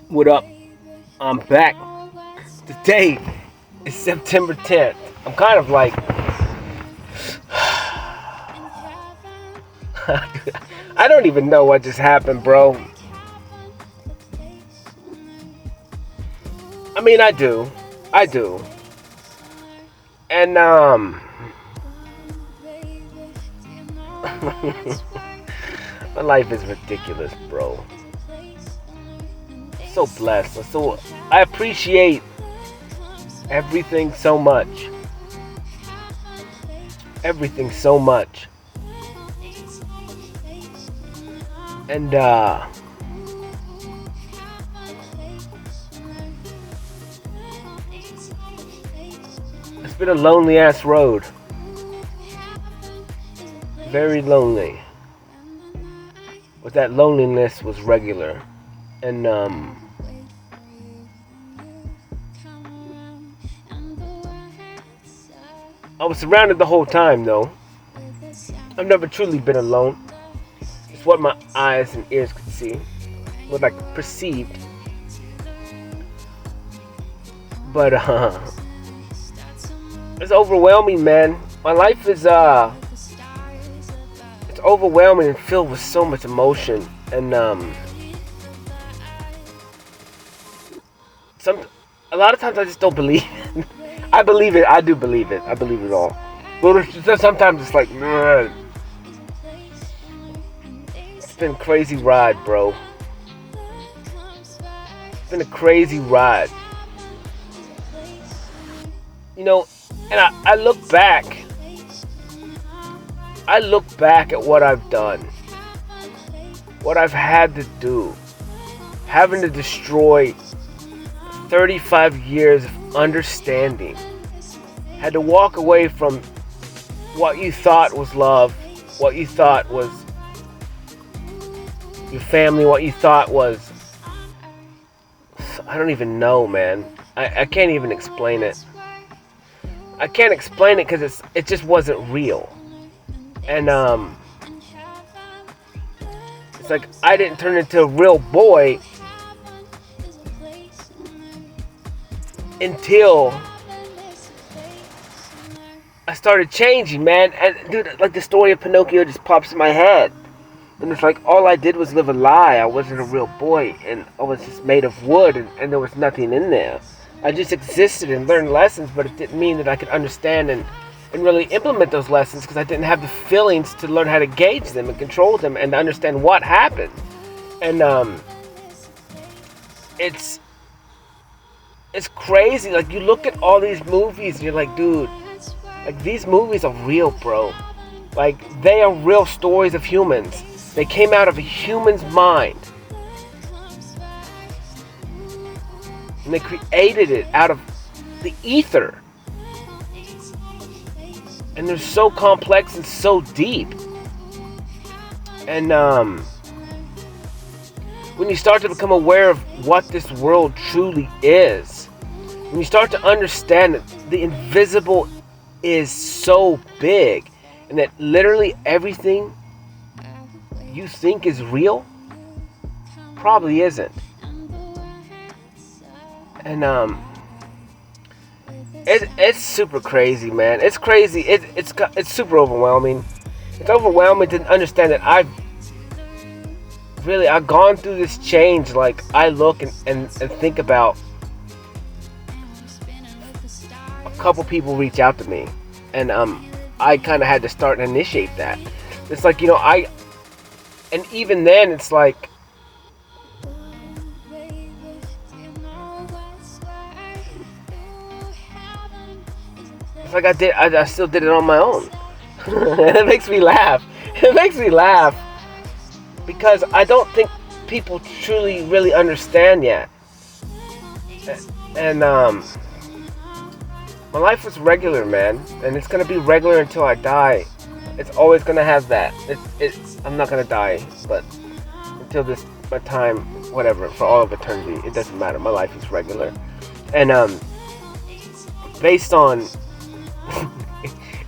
What up? I'm back. Today is September 10th. I'm kind of like, I don't even know what just happened, bro. I mean, I do. I do. And, my life is ridiculous, bro. So blessed. So, I appreciate everything so much. Everything so much. And it's been a lonely ass road. Very lonely. But that loneliness was regular. And I was surrounded the whole time though. I've never truly been alone. It's what my eyes and ears could see. What I perceived. But it's overwhelming, man. My life is it's overwhelming and filled with so much emotion. And a lot of times I just don't believe it. I believe it. I do believe it. I believe it all. But sometimes it's like, man, it's been a crazy ride, bro. It's been a crazy ride. You know, and I look back. I look back at what I've done. What I've had to do. Having to destroy 35 years of understanding. Had to walk away from what you thought was love, what you thought was your family, what you thought was, I don't even know, man. I can't even explain it. I can't explain it because it just wasn't real. And it's like I didn't turn into a real boy until I started changing, man. And dude, like the story of Pinocchio just pops in my head. And it's like all I did was live a lie. I wasn't a real boy, and I was just made of wood, and there was nothing in there. I just existed and learned lessons, but it didn't mean that I could understand and really implement those lessons because I didn't have the feelings to learn how to gauge them and control them and to understand what happened. And it's crazy. Like you look at all these movies and you're like, dude, like these movies are real, bro. Like they are real stories of humans. They came out of a human's mind. And they created it out of the ether. And they're so complex and so deep. And when you start to become aware of what this world truly is, when you start to understand that the invisible is so big, and that literally everything you think is real probably isn't. And it's super crazy, man. It's crazy. It's super overwhelming. It's overwhelming to understand that I've gone through this change. Like I look and think about a couple people reach out to me, and I kind of had to start and initiate that. It's like, you know, and even then it's like I still did it on my own. And it makes me laugh. It makes me laugh because I don't think people truly really understand yet. And my life was regular, man, and it's gonna be regular until I die. It's always gonna have that. I'm not gonna die, but until my time, whatever, for all of eternity, it doesn't matter. My life is regular, and based on,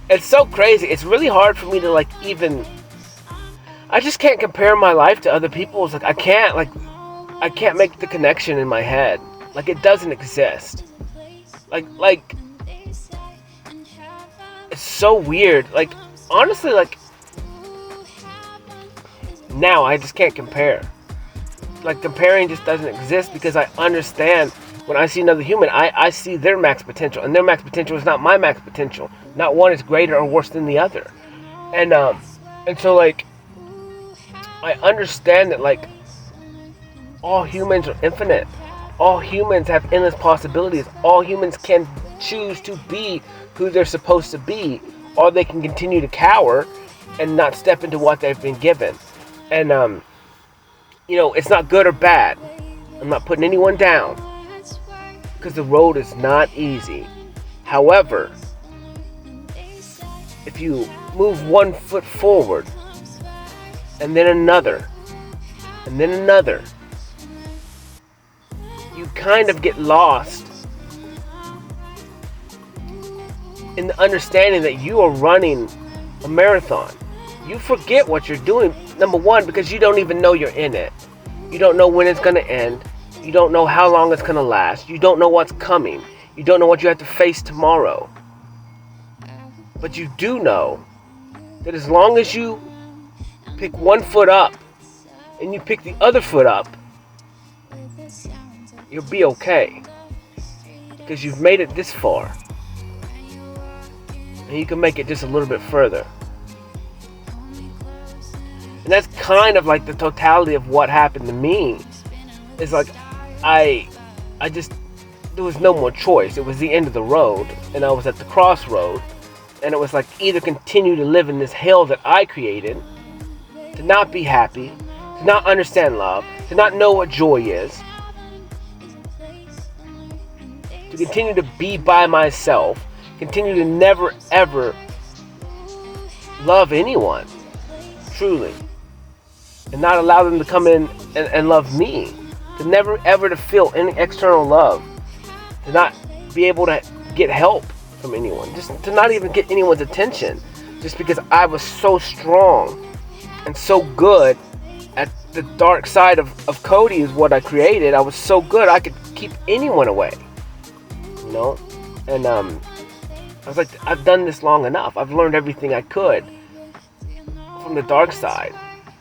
it's so crazy. It's really hard for me to like even. I just can't compare my life to other people's. Like I can't like. I can't make the connection in my head. Like, it doesn't exist. Like it's so weird. Like, honestly, like, now I just can't compare. Like, comparing just doesn't exist because I understand when I see another human, I see their max potential, and their max potential is not my max potential. Not one is greater or worse than the other. And so, like, I understand that, like, all humans are infinite. All humans have endless possibilities. All humans can choose to be who they're supposed to be, or they can continue to cower and not step into what they've been given. And it's not good or bad. I'm not putting anyone down, because the road is not easy. However, if you move one foot forward, and then another, and then another, you kind of get lost in the understanding that you are running a marathon. You forget what you're doing, number one, because you don't even know you're in it. You don't know when it's going to end. You don't know how long it's going to last. You don't know what's coming. You don't know what you have to face tomorrow. But you do know that as long as you pick one foot up and you pick the other foot up, you'll be okay. Because you've made it this far. And you can make it just a little bit further. And that's kind of like the totality of what happened to me. It's like I just, there was no more choice. It was the end of the road, and I was at the crossroad, and it was like either continue to live in this hell that I created, to not be happy, to not understand love, to not know what joy is, to continue to be by myself, continue to never ever love anyone, truly, and not allow them to come in and love me, to never ever to feel any external love, to not be able to get help from anyone, just to not even get anyone's attention, just because I was so strong and so good at the dark side of Cody is what I created. I was so good I could keep anyone away, and I was like, I've done this long enough. I've learned everything I could from the dark side,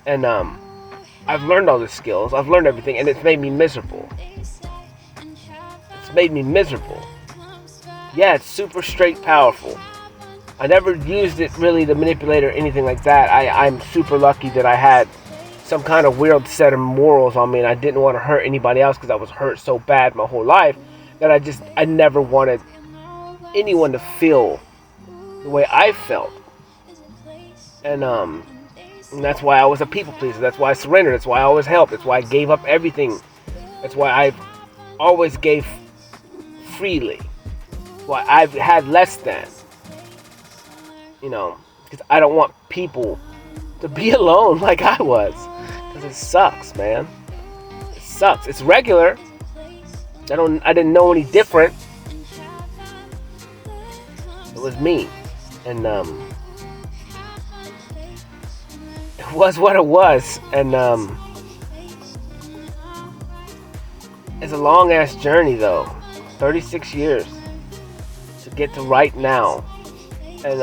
and I've learned all the skills. I've learned everything, and it's made me miserable. It's made me miserable. Yeah, it's super straight powerful. I never used it really to manipulate or anything like that. I'm super lucky that I had some kind of weird set of morals on me, and I didn't want to hurt anybody else because I was hurt so bad my whole life that I never wanted anyone to feel the way I felt. And that's why I was a people pleaser. That's why I surrendered. That's why I always helped. That's why I gave up everything. That's why I always gave freely. That's why I've had less than. Because I don't want people to be alone like I was. Because it sucks, man. It sucks. It's regular. I didn't know any different. It was me. And it was what it was. And it's a long ass journey though. 36 years to get to right now. And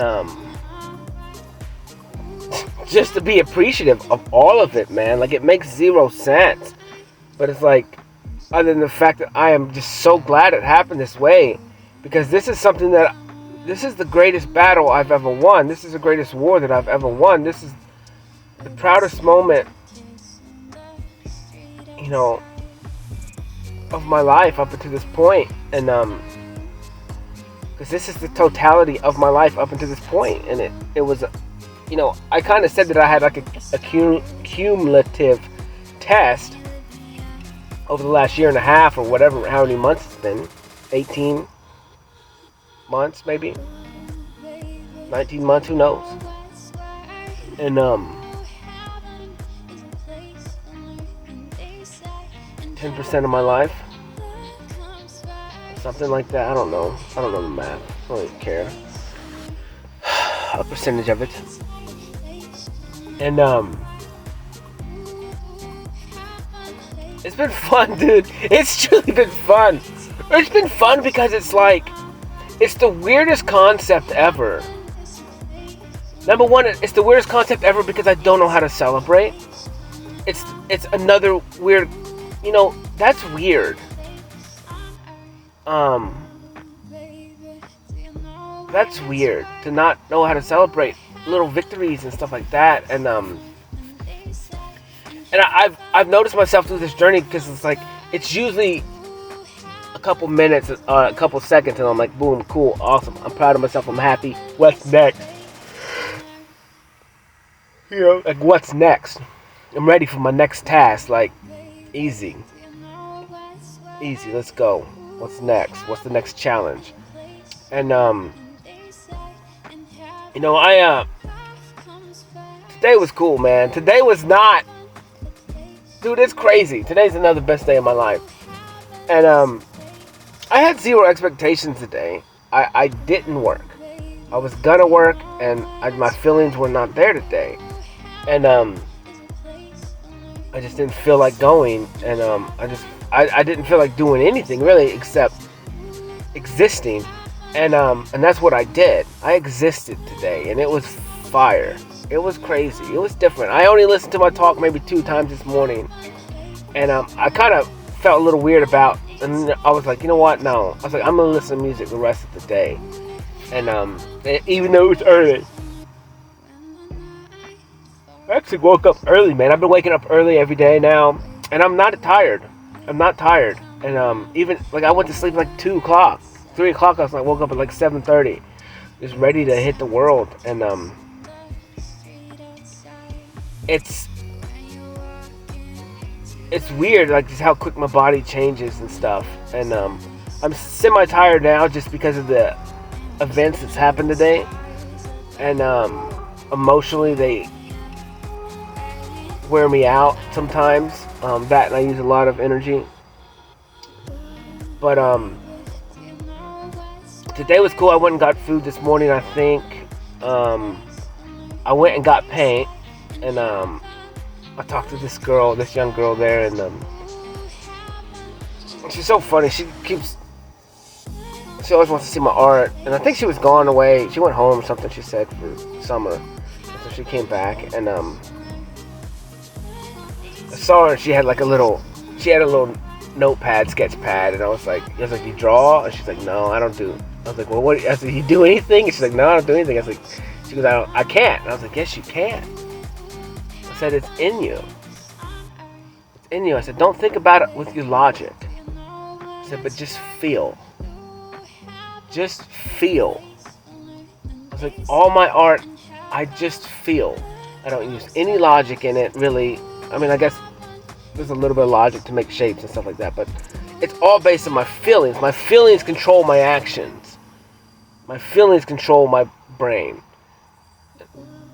just to be appreciative of all of it, man. Like, it makes zero sense. But it's like, other than the fact that I am just so glad it happened this way. Because this is something that, this is the greatest battle I've ever won. This is the greatest war that I've ever won. This is the proudest moment, of my life up until this point. And, because this is the totality of my life up until this point. And it was, I kind of said that I had like a cumulative test over the last year and a half or whatever, how many months it's been, 18 months maybe, 19 months, who knows. And 10% of my life, something like that. I don't know the math. I don't really care. A percentage of it. And It's been fun, dude. It's truly been fun. It's been fun because it's like, it's the weirdest concept ever. Number one, it's the weirdest concept ever because I don't know how to celebrate. It's another weird, that's weird. That's weird to not know how to celebrate little victories and stuff like that. And I've noticed myself through this journey because it's like, it's usually a couple minutes, a couple seconds, and I'm like, boom, cool, awesome. I'm proud of myself. I'm happy. What's next? Like, what's next? I'm ready for my next task. Like, easy. Let's go. What's next? What's the next challenge? And today was cool, man. Today was not, dude, it's crazy. Today's another best day of my life. And I had zero expectations today. I didn't work. I was gonna work, and my feelings were not there today. And I just didn't feel like going, and I didn't feel like doing anything really except existing. And that's what I did. I existed today, and it was fire. It was crazy. It was different. I only listened to my talk maybe 2 times this morning, and I kind of felt a little weird about. And I was like, you know what? No. I was like, I'm gonna listen to music the rest of the day. And even though it was early, I actually woke up early, man. I've been waking up early every day now, and I'm not tired. I'm not tired. And even like I went to sleep like 2 o'clock. 3 o'clock last night. I woke up at like 7:30, just ready to hit the world. And it's weird, like just how quick my body changes and stuff. And I'm semi-tired now just because of the events that's happened today. And emotionally, they wear me out sometimes. That, and I use a lot of energy. But today was cool. I went and got food this morning, I think. I went and got paint, and I talked to this young girl there, and she's so funny. She always wants to see my art, and I think she was gone away. She went home or something, she said, for summer. So she came back, and I saw her, and she had a little notepad, sketch pad, and I was like, you draw? And she's like, no, I don't do. I was like, well, what? I said, you do anything? And she's like, no, I don't do anything. I was like, she goes, I can't. And I was like, yes, you can. I said, it's in you. It's in you. I said, don't think about it with your logic. I said, but just feel. Just feel. I was like, all my art, I just feel. I don't use any logic in it, really. I mean, I guess there's a little bit of logic to make shapes and stuff like that, but it's all based on my feelings. My feelings control my actions. My feelings control my brain.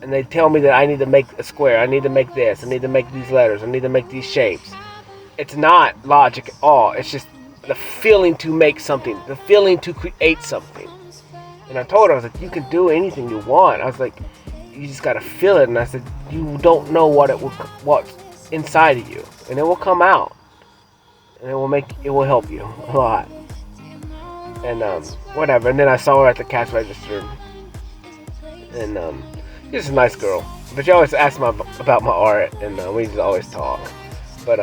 And they tell me that I need to make a square, I need to make this, I need to make these letters, I need to make these shapes. It's not logic at all. It's just the feeling to make something, the feeling to create something. And I told her, I was like, you can do anything you want. I was like, you just gotta feel it. And I said, you don't know what's inside of you, and it will come out, and it will help you a lot. And whatever. And then I saw her at the cash register, and she's a nice girl, but she always asks me about my art, and we just always talk. But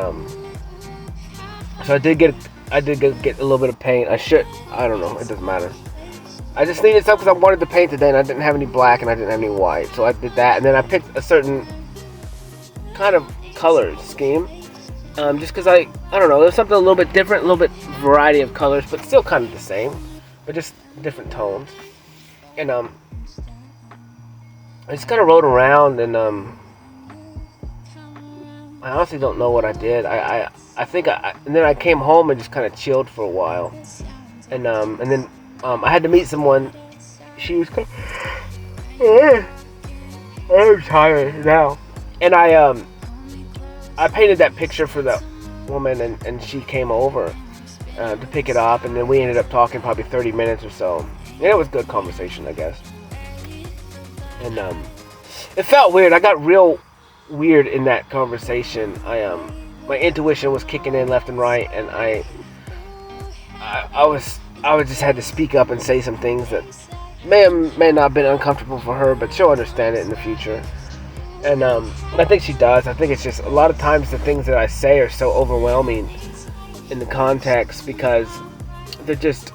so I did get a little bit of paint. I don't know, it doesn't matter. I just needed some because I wanted to paint today, and I didn't have any black and I didn't have any white, so I did that. And then I picked a certain kind of color scheme, just because I don't know, there's something a little bit different, a little bit variety of colors, but still kind of the same, but just different tones. And I just kind of rode around, and I honestly don't know what I did. I think and then I came home and just kind of chilled for a while, and then I had to meet someone. She was I'm tired now, and I painted that picture for the woman, and she came over to pick it up, and then we ended up talking probably 30 minutes or so. And it was good conversation, I guess. And it felt weird. I got real weird in that conversation. my intuition was kicking in left and right, and I was just had to speak up and say some things that may not have been uncomfortable for her, but she'll understand it in the future. And I think she does. I think it's just a lot of times the things that I say are so overwhelming in the context because they're just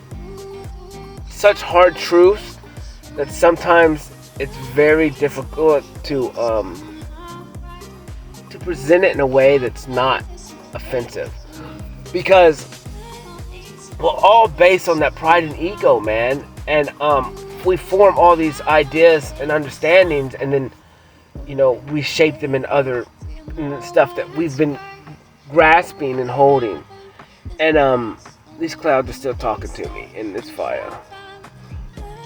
such hard truths that sometimes it's very difficult to present it in a way that's not offensive, because we're all based on that pride and ego, man, and we form all these ideas and understandings, and then we shape them in other stuff that we've been grasping and holding. And these clouds are still talking to me in this fire.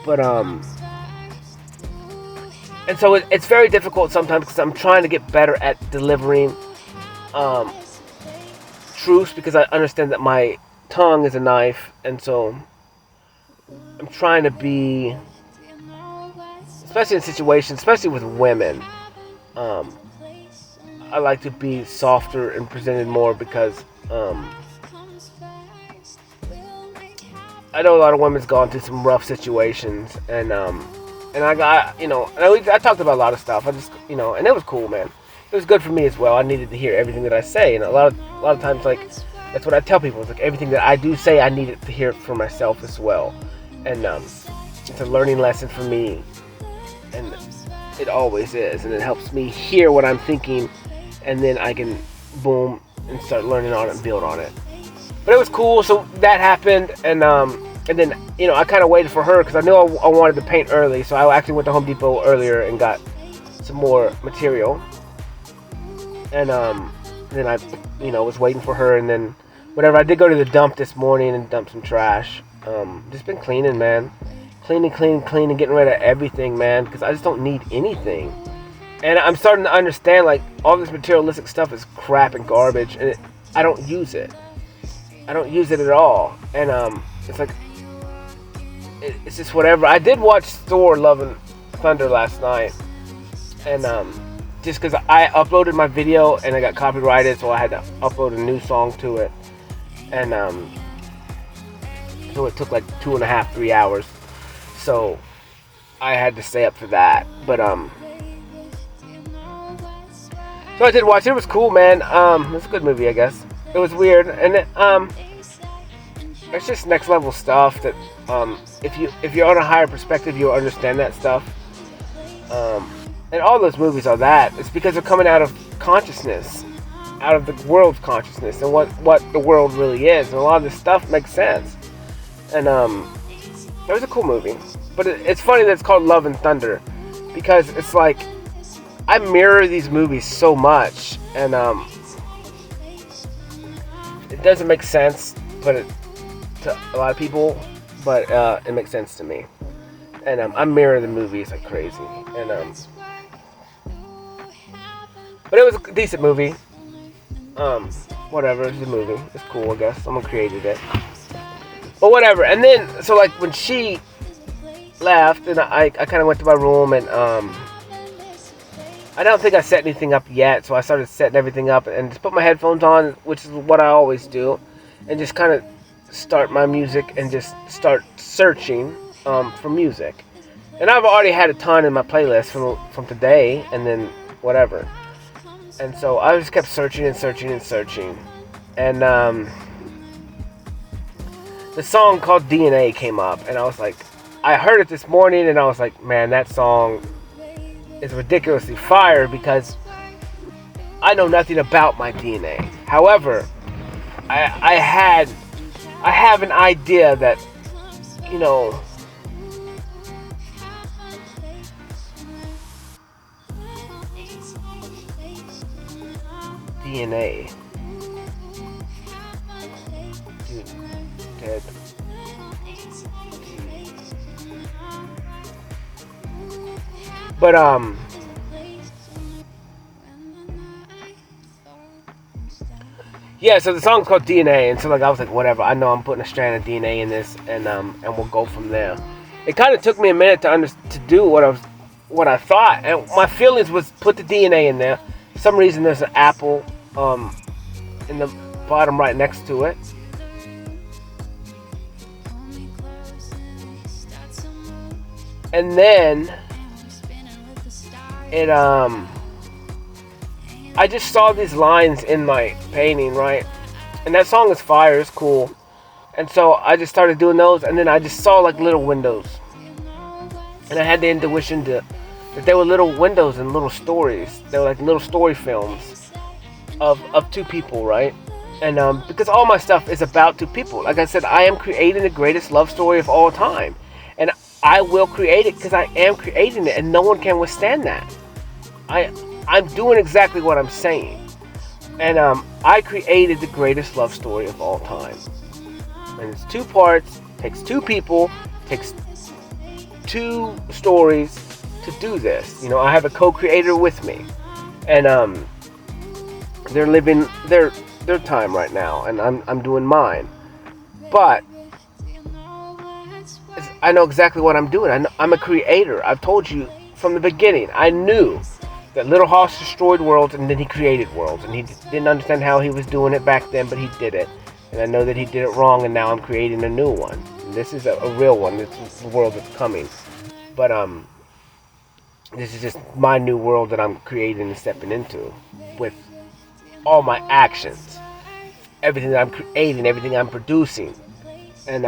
But and so it's very difficult sometimes because I'm trying to get better at delivering truths, because I understand that my tongue is a knife, and so I'm trying to be, especially in situations, especially with women, I like to be softer and presented more, because I know a lot of women's gone through some rough situations, and I got, I talked about a lot of stuff. I just, and it was cool, man. It was good for me as well. I needed to hear everything that I say, and a lot of times, like, that's what I tell people. It's like everything that I do say, I needed to hear it for myself as well, and it's a learning lesson for me, and it always is, and it helps me hear what I'm thinking, and then I can boom and start learning on it and build on it. But it was cool. So that happened, and then I kind of waited for her because I knew I wanted to paint early, so I actually went to Home Depot earlier and got some more material, and then I was waiting for her, and then whatever. I did go to the dump this morning and dump some trash. Just been cleaning, man. Cleaning, getting rid of everything, man, because I just don't need anything. And I'm starting to understand, like, all this materialistic stuff is crap and garbage, and I don't use it. I don't use it at all. And it's like, it's just whatever. I did watch Thor: Love and Thunder last night, and just because I uploaded my video and I got copyrighted, so I had to upload a new song to it, and so it took like 2.5, 3 hours. So I had to stay up for that. But so I did watch it. It was cool, man. It's a good movie, I guess. It was weird, and it's just next level stuff that if you're on a higher perspective, you'll understand that stuff. And all those movies are that. It's because they're coming out of consciousness, out of the world's consciousness, and what the world really is. And a lot of this stuff makes sense. And it was a cool movie. But it's funny that it's called Love and Thunder, because it's like I mirror these movies so much, and it doesn't make sense, but to a lot of people, but it makes sense to me. And I mirror the movies like crazy, and but it was a decent movie. Whatever, it's a movie. It's cool, I guess. Someone created it. But whatever. And then, so like when she left, and I kind of went to my room, and I don't think I set anything up yet, so I started setting everything up and just put my headphones on, which is what I always do, and just kind of start my music and just start searching for music. And I've already had a ton in my playlist from today, and then whatever. And so I just kept searching and searching and searching, and the song called DNA came up, and I was like, I heard it this morning, and I was like, man, that song is ridiculously fire, because I know nothing about my DNA. However, I have an idea that, DNA. Dude, dead. But yeah, so the song's called DNA, and so like I was like, whatever, I know I'm putting a strand of DNA in this, and we'll go from there. It kind of took me a minute to do what I thought, and my feelings was put the DNA in there. For some reason, there's an apple in the bottom right next to it. And then it I just saw these lines in my painting, right? And that song is fire, it's cool. And so I just started doing those, and then I just saw like little windows. And I had the intuition that they were little windows and little stories. They were like little story films of two people, right? And because all my stuff is about two people. Like I said, I am creating the greatest love story of all time. And I will create it because I am creating it, and no one can withstand that. I'm doing exactly what I'm saying. And I created the greatest love story of all time. And it's 2 parts, takes 2 people, takes 2 stories to do this. You know, I have a co-creator with me. And they're living their time right now, and I'm doing mine. But I know exactly what I'm doing. I'm a creator. I've told you from the beginning. I knew that Little Hoss destroyed worlds, and then he created worlds. And he didn't understand how he was doing it back then, but he did it. And I know that he did it wrong, and now I'm creating a new one. And this is a real one. This is the world that's coming. But this is just my new world that I'm creating and stepping into with all my actions. Everything that I'm creating, everything I'm producing. And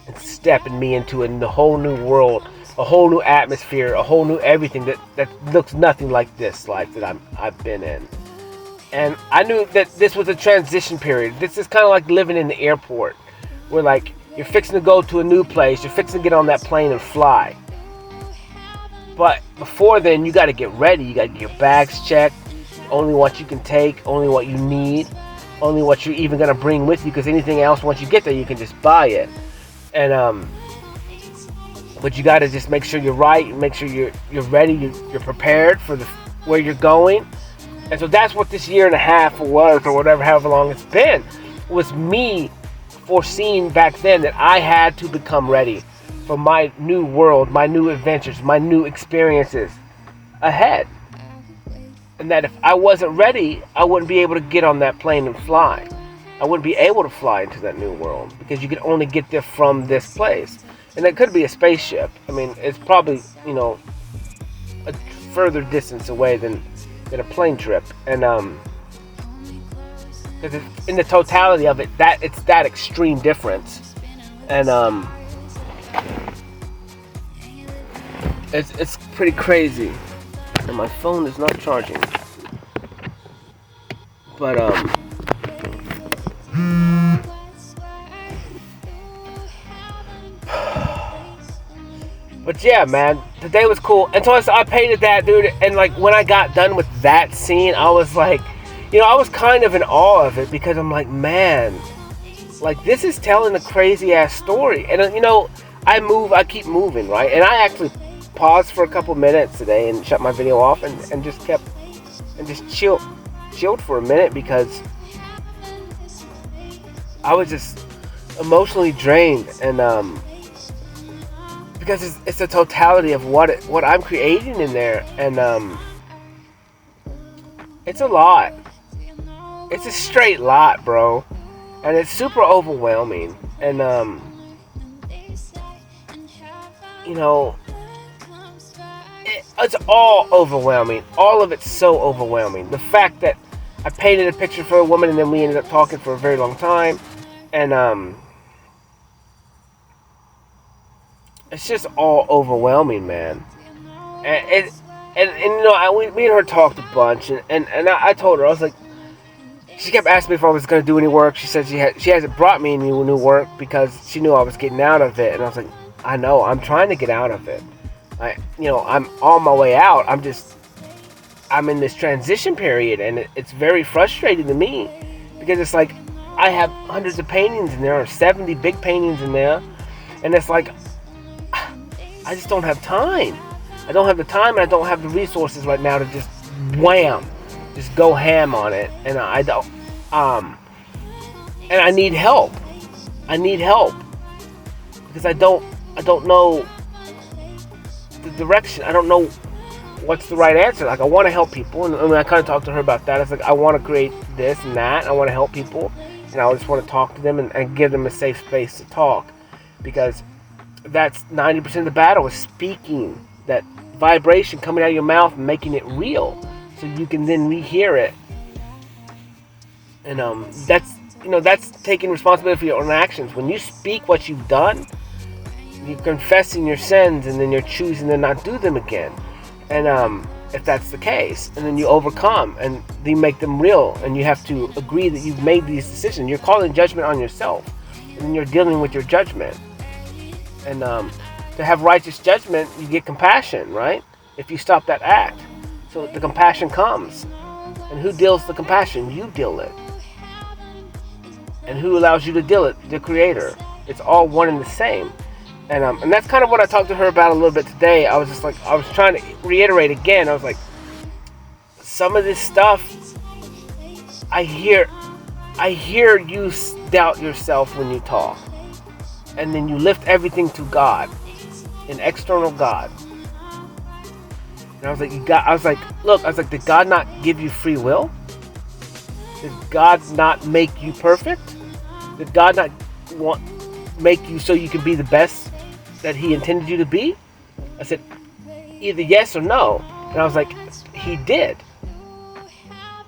it's stepping me into a whole new world, a whole new atmosphere, a whole new everything that looks nothing like this life that I've been in. And I knew that this was a transition period. This is kind of like living in the airport, where like you're fixing to go to a new place, you're fixing to get on that plane and fly. But before then, you got to get ready. You got to get your bags checked, only what you can take, only what you need, only what you're even going to bring with you, because anything else, once you get there, you can just buy it. And but you got to just make sure you're right, make sure you're ready, you're prepared for where you're going. And so that's what this year and a half was, or whatever, however long it's been, was me foreseeing back then that I had to become ready for my new world, my new adventures, my new experiences ahead. And that if I wasn't ready, I wouldn't be able to get on that plane and fly. I wouldn't be able to fly into that new world, because you could only get there from this place. And it could be a spaceship. I mean, it's probably, you know, a further distance away than a plane trip. And because in the totality of it, it's that extreme difference. And it's pretty crazy. And my phone is not charging. But yeah, man, today was cool. And so I painted that, dude, and like when I got done with that scene, I was like, you know, I was kind of in awe of it, because I'm like, man, like this is telling a crazy ass story. And you know, I keep moving, right? And I actually paused for a couple minutes today and shut my video off and just chilled for a minute, because I was just emotionally drained. And because it's the totality of what I'm creating in there, and it's a lot. It's a straight lot, bro, and it's super overwhelming. And you know, it's all overwhelming. All of it's so overwhelming. The fact that I painted a picture for a woman, and then we ended up talking for a very long time, and it's just all overwhelming, man. And you know, me and her talked a bunch, and I told her, I was like, she kept asking me if I was going to do any work. She said she hasn't brought me any new work because she knew I was getting out of it. And I was like, I know, I'm trying to get out of it. I'm on my way out. I'm in this transition period, and it's very frustrating to me, because it's like I have hundreds of paintings in there, or 70 big paintings in there, and it's like I just don't have time. I don't have the time, and I don't have the resources right now to just just go ham on it. And I don't, and I need help. I need help, because I don't know the direction. I don't know what's the right answer. Like, I want to help people, and I kind of talked to her about that. It's like, I want to create this and that. I want to help people, and I just want to talk to them and give them a safe space to talk, because that's 90% of the battle is speaking, that vibration coming out of your mouth and making it real, so you can then rehear it. And that's taking responsibility for your own actions. When you speak what you've done, you're confessing your sins, and then you're choosing to not do them again. And if that's the case, and then you overcome, and you make them real, and you have to agree that you've made these decisions. You're calling judgment on yourself, and then you're dealing with your judgment. And to have righteous judgment, you get compassion, right? If you stop that act. So the compassion comes. And who deals the compassion? You deal it. And who allows you to deal it? The Creator. It's all one and the same. And that's kind of what I talked to her about a little bit today. I was just like, I was trying to reiterate again. I was like, some of this stuff, I hear you doubt yourself when you talk. And then you lift everything to God, an external God. And I was like, did God not give you free will? Did God not make you perfect? Did God not make you so you can be the best that He intended you to be? I said, either yes or no. And I was like, He did.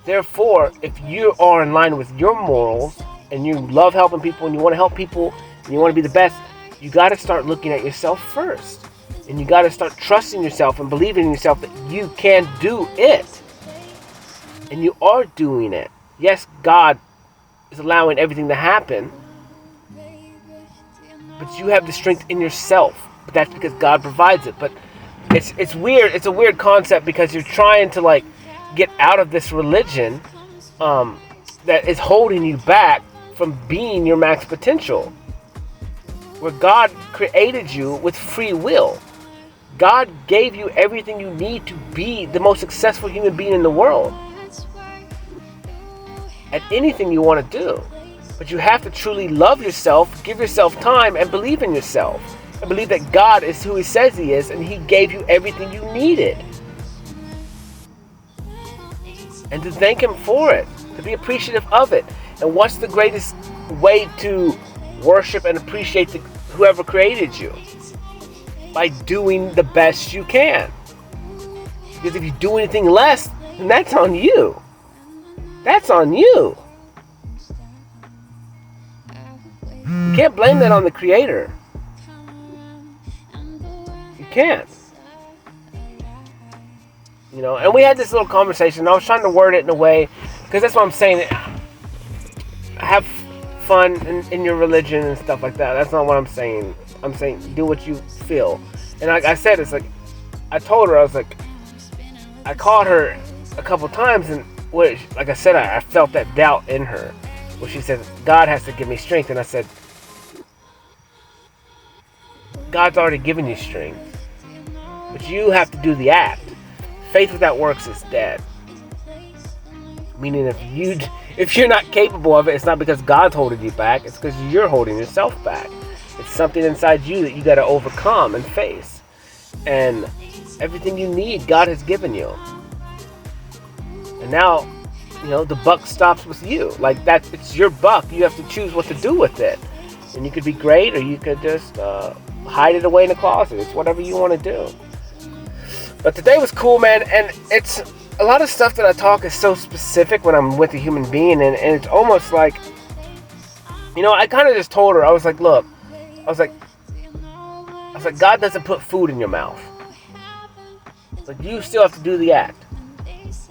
Therefore, if you are in line with your morals, and you love helping people, and you want to help people, and you want to be the best, you got to start looking at yourself first. And you got to start trusting yourself and believing in yourself that you can do it. And you are doing it. Yes, God is allowing everything to happen, but you have the strength in yourself. But that's because God provides it. But it's weird. It's a weird concept, because you're trying to like get out of this religion that is holding you back from being your max potential, where God created you with free will. God gave you everything you need to be the most successful human being in the world at anything you want to do. But you have to truly love yourself, give yourself time, and believe in yourself. And believe that God is who He says He is, and He gave you everything you needed. And to thank Him for it, to be appreciative of it. And what's the greatest way to worship and appreciate whoever created you? By doing the best you can. Because if you do anything less, then that's on you. That's on you. You can't blame that on the Creator. You can't. You know, and we had this little conversation. I was trying to word it in a way, because that's what I'm saying. Have fun in your religion and stuff like that. That's not what I'm saying. I'm saying do what you feel. And like I said, it's like, I told her, I was like, I called her a couple times, and like I said, I felt that doubt in her, where she said, God has to give me strength. And I said, God's already given you strength, but you have to do the act. Faith without works is dead. Meaning if you're not capable of it, it's not because God's holding you back, it's because you're holding yourself back. It's something inside you that you got to overcome and face. And everything you need, God has given you. And now, the buck stops with you. Like, it's your buck. You have to choose what to do with it. And you could be great, or you could just hide it away in the closet. It's whatever you want to do. But today was cool, man. And it's a lot of stuff that I talk is so specific when I'm with a human being. And it's almost like, I kind of just told her, I was like, look, I was like, God doesn't put food in your mouth. It's like, you still have to do the act.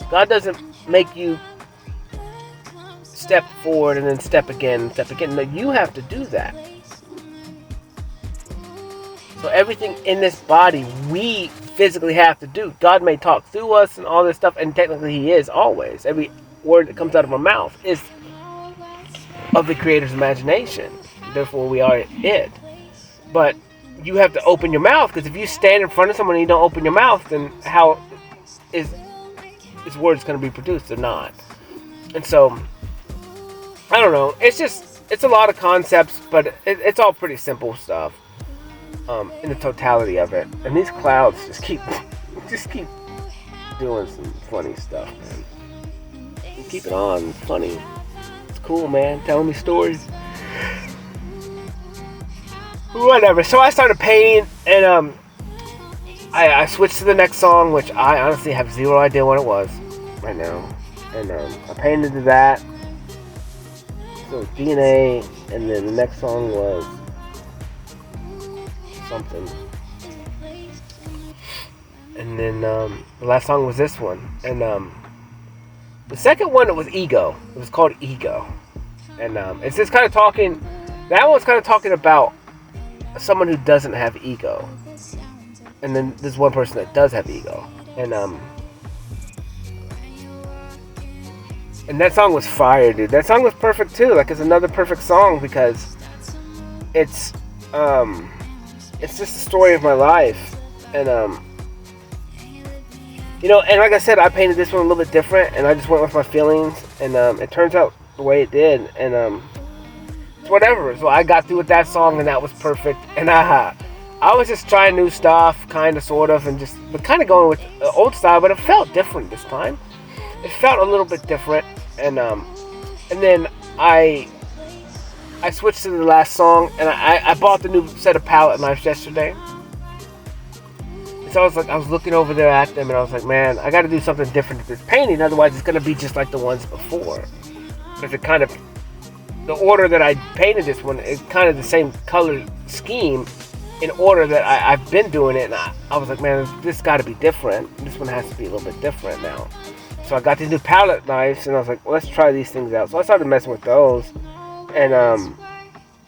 God doesn't make you step forward and then step again. No, you have to do that. So everything in this body, we physically have to do. God may talk through us and all this stuff, and technically He is always. Every word that comes out of our mouth is of the Creator's imagination. Therefore, we are it. But you have to open your mouth, because if you stand in front of someone and you don't open your mouth, then how is His words going to be produced or not? And so, I don't know. It's a lot of concepts, but it's all pretty simple stuff in the totality of it. And these clouds just keep doing some funny stuff, man. Keep it on. It's funny. It's cool, man. Telling me stories. Whatever. So I started painting, and I switched to the next song, which I honestly have zero idea what it was right now. And I painted to that. So DNA, and then the next song was something. And then the last song was this one. And the second one, it was Ego. It was called Ego. And it's just kind of talking, that one's kind of talking about someone who doesn't have ego. And then there's one person that does have ego. And that song was fire, dude. That song was perfect too. Like, it's another perfect song because it's just the story of my life. And you know, and like I said, I painted this one a little bit different, and I just went with my feelings, and it turns out the way it did, and it's whatever. So I got through with that song, and that was perfect. And I was just trying new stuff, kind of, sort of, and but kind of going with the old style, but it felt different this time. It felt a little bit different, and then I switched to the last song, and I bought the new set of palette knives yesterday. So I was looking over there at them, and I was like, man, I got to do something different with this painting, otherwise it's going to be just like the ones before. Because it kind of, the order that I painted this one is kind of the same color scheme in order that I've been doing it, and I was like, man, this got to be different. This one has to be a little bit different now. So I got these new palette knives, and I was like, well, let's try these things out. So I started messing with those, and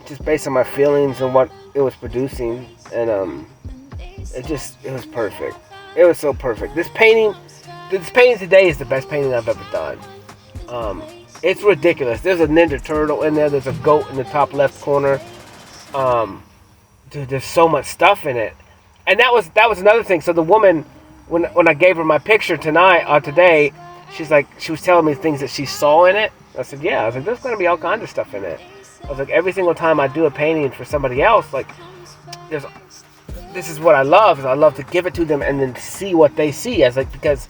just based on my feelings and what it was producing, and it was perfect. It was so perfect. This painting today is the best painting I've ever done. It's ridiculous. There's a Ninja Turtle in there. There's a goat in the top left corner. Dude, there's so much stuff in it. And that was another thing. So the woman, when I gave her my picture today, she was telling me things that she saw in it. I said, yeah. I was like, there's going to be all kinds of stuff in it. I was like, every single time I do a painting for somebody else, like, this is what I love, is I love to give it to them and then see what they see. Because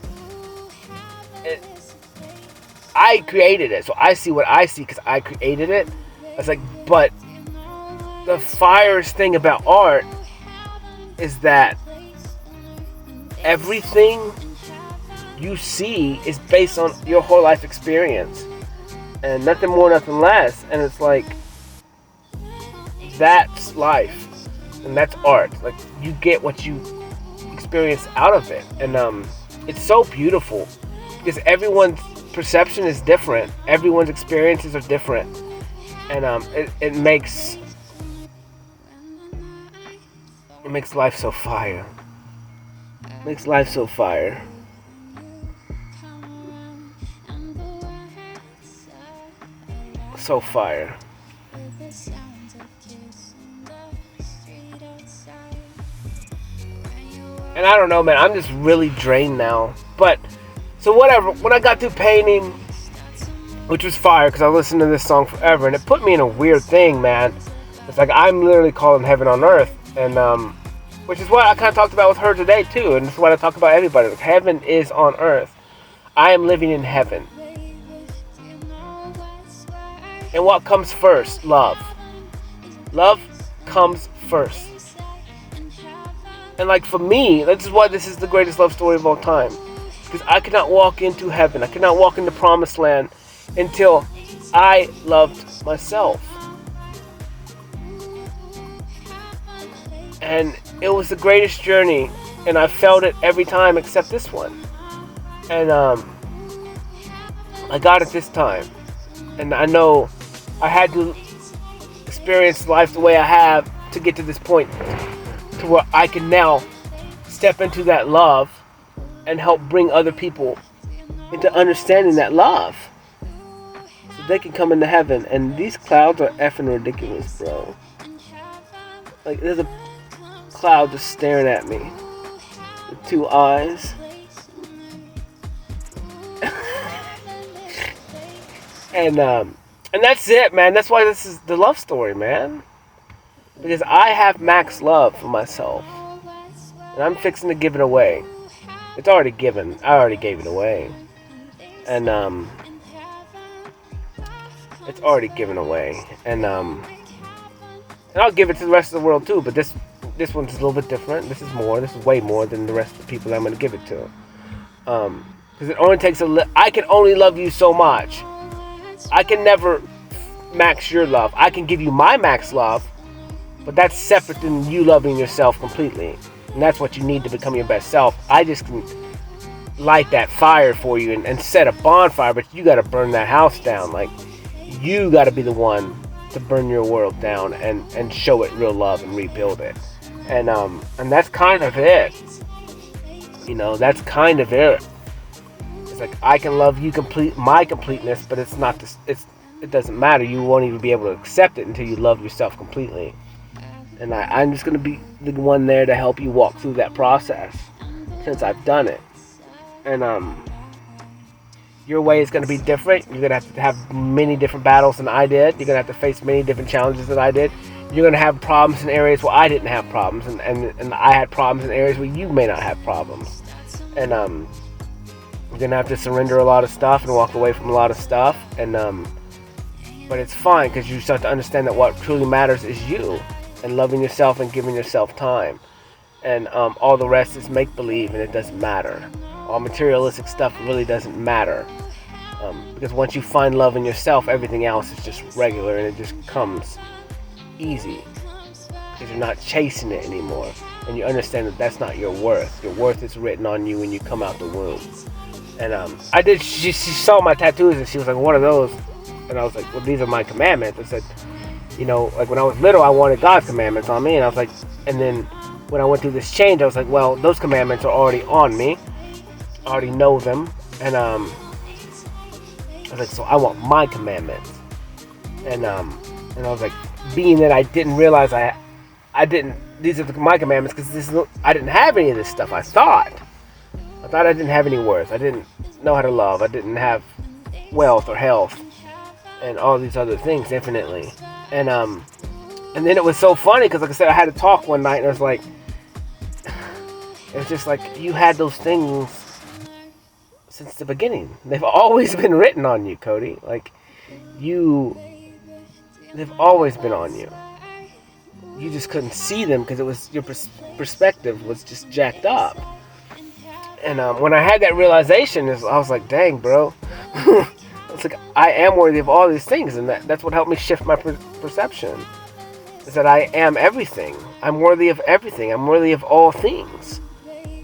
I created it, so I see what I see because I created it. I was like, but the firest thing about art is that everything you see is based on your whole life experience, and nothing more, nothing less. And it's like, that's life. And that's art. Like, you get what you experience out of it. And it's so beautiful because everyone's perception is different. Everyone's experiences are different. And it makes life so fire. It makes life so fire. So fire. And I don't know, man, I'm just really drained now. But, so whatever, when I got through painting, which was fire, because I listened to this song forever, and it put me in a weird thing, man. It's like, I'm literally calling heaven on earth, and, which is what I kind of talked about with her today, too, and it's what I talk about everybody. Like, heaven is on earth. I am living in heaven. And what comes first? Love. Love comes first. And like, for me, this is why this is the greatest love story of all time. Because I could not walk into heaven. I could not walk into promised land until I loved myself. And it was the greatest journey. And I felt it every time except this one. And I got it this time. And I know I had to experience life the way I have to get to this point, to where I can now step into that love and help bring other people into understanding that love, so they can come into heaven. And these clouds are effing ridiculous, bro. Like, there's a cloud just staring at me with two eyes. And that's it, man. That's why this is the love story, man. Because I have max love for myself. And I'm fixing to give it away. It's already given. I already gave it away. And it's already given away. And I'll give it to the rest of the world too, but this one's a little bit different. This is more. This is way more than the rest of the people that I'm going to give it to. Because it only takes I can only love you so much. I can never max your love. I can give you my max love, but that's separate than you loving yourself completely. And that's what you need to become your best self. I just can light that fire for you and set a bonfire, but you got to burn that house down. Like, you got to be the one to burn your world down and show it real love and rebuild it. And that's kind of it. You know, that's kind of it. It's like, I can love you my completeness, but it's not this. It doesn't matter. You won't even be able to accept it until you love yourself completely. And I'm just gonna be the one there to help you walk through that process, since I've done it. And your way is gonna be different. You're gonna have many different battles than I did. You're gonna have to face many different challenges than I did. You're gonna have problems in areas where I didn't have problems, and I had problems in areas where you may not have problems. And you're gonna have to surrender a lot of stuff and walk away from a lot of stuff. And but it's fine, because you start to understand that what truly matters is you, and loving yourself and giving yourself time. And all the rest is make-believe, and it doesn't matter. All materialistic stuff really doesn't matter. Because once you find love in yourself, everything else is just regular, and it just comes easy. Because you're not chasing it anymore. And you understand that that's not your worth. Your worth is written on you when you come out the womb. And she saw my tattoos, and she was like, "What are those?" And I was like, "Well, these are my commandments." I said, you know, like when I was little, I wanted God's commandments on me. And I was like, and then when I went through this change, I was like, well, those commandments are already on me. I already know them. And I was like, so I want my commandments. And I was like, being that I didn't realize these are my commandments, because I didn't have any of this stuff. I thought I didn't have any worth. I didn't know how to love. I didn't have wealth or health and all these other things infinitely. And then it was so funny, because like I said, I had to talk one night, and it was just like, you had those things since the beginning. They've always been written on you, Cody. Like, they've always been on you. You just couldn't see them because it was your perspective was just jacked up. And when I had that realization, I was like, dang, bro. It's like, I am worthy of all these things, and that's what helped me shift my perception. Is that I am everything. I'm worthy of everything. I'm worthy of all things.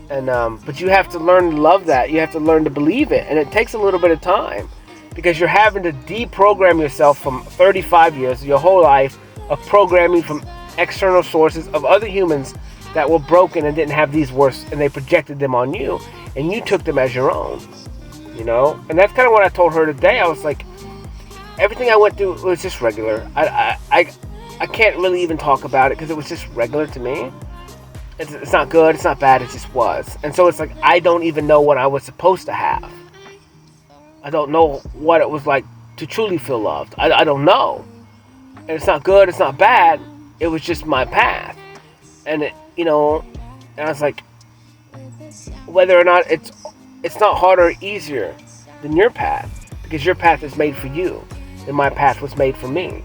And but you have to learn to love that. You have to learn to believe it, and it takes a little bit of time, because you're having to deprogram yourself from 35 years, your whole life, of programming from external sources of other humans that were broken and didn't have these worths, and they projected them on you, and you took them as your own. You know, and that's kind of what I told her today. I was like, everything I went through was just regular. I can't really even talk about it, because it was just regular to me. It's not good, it's not bad, it just was. And so it's like, I don't even know what I was supposed to have. I don't know what it was like to truly feel loved. I don't know. And it's not good, it's not bad. It was just my path. And it, you know, and I was like, whether or not it's not harder or easier than your path, because your path is made for you, and my path was made for me,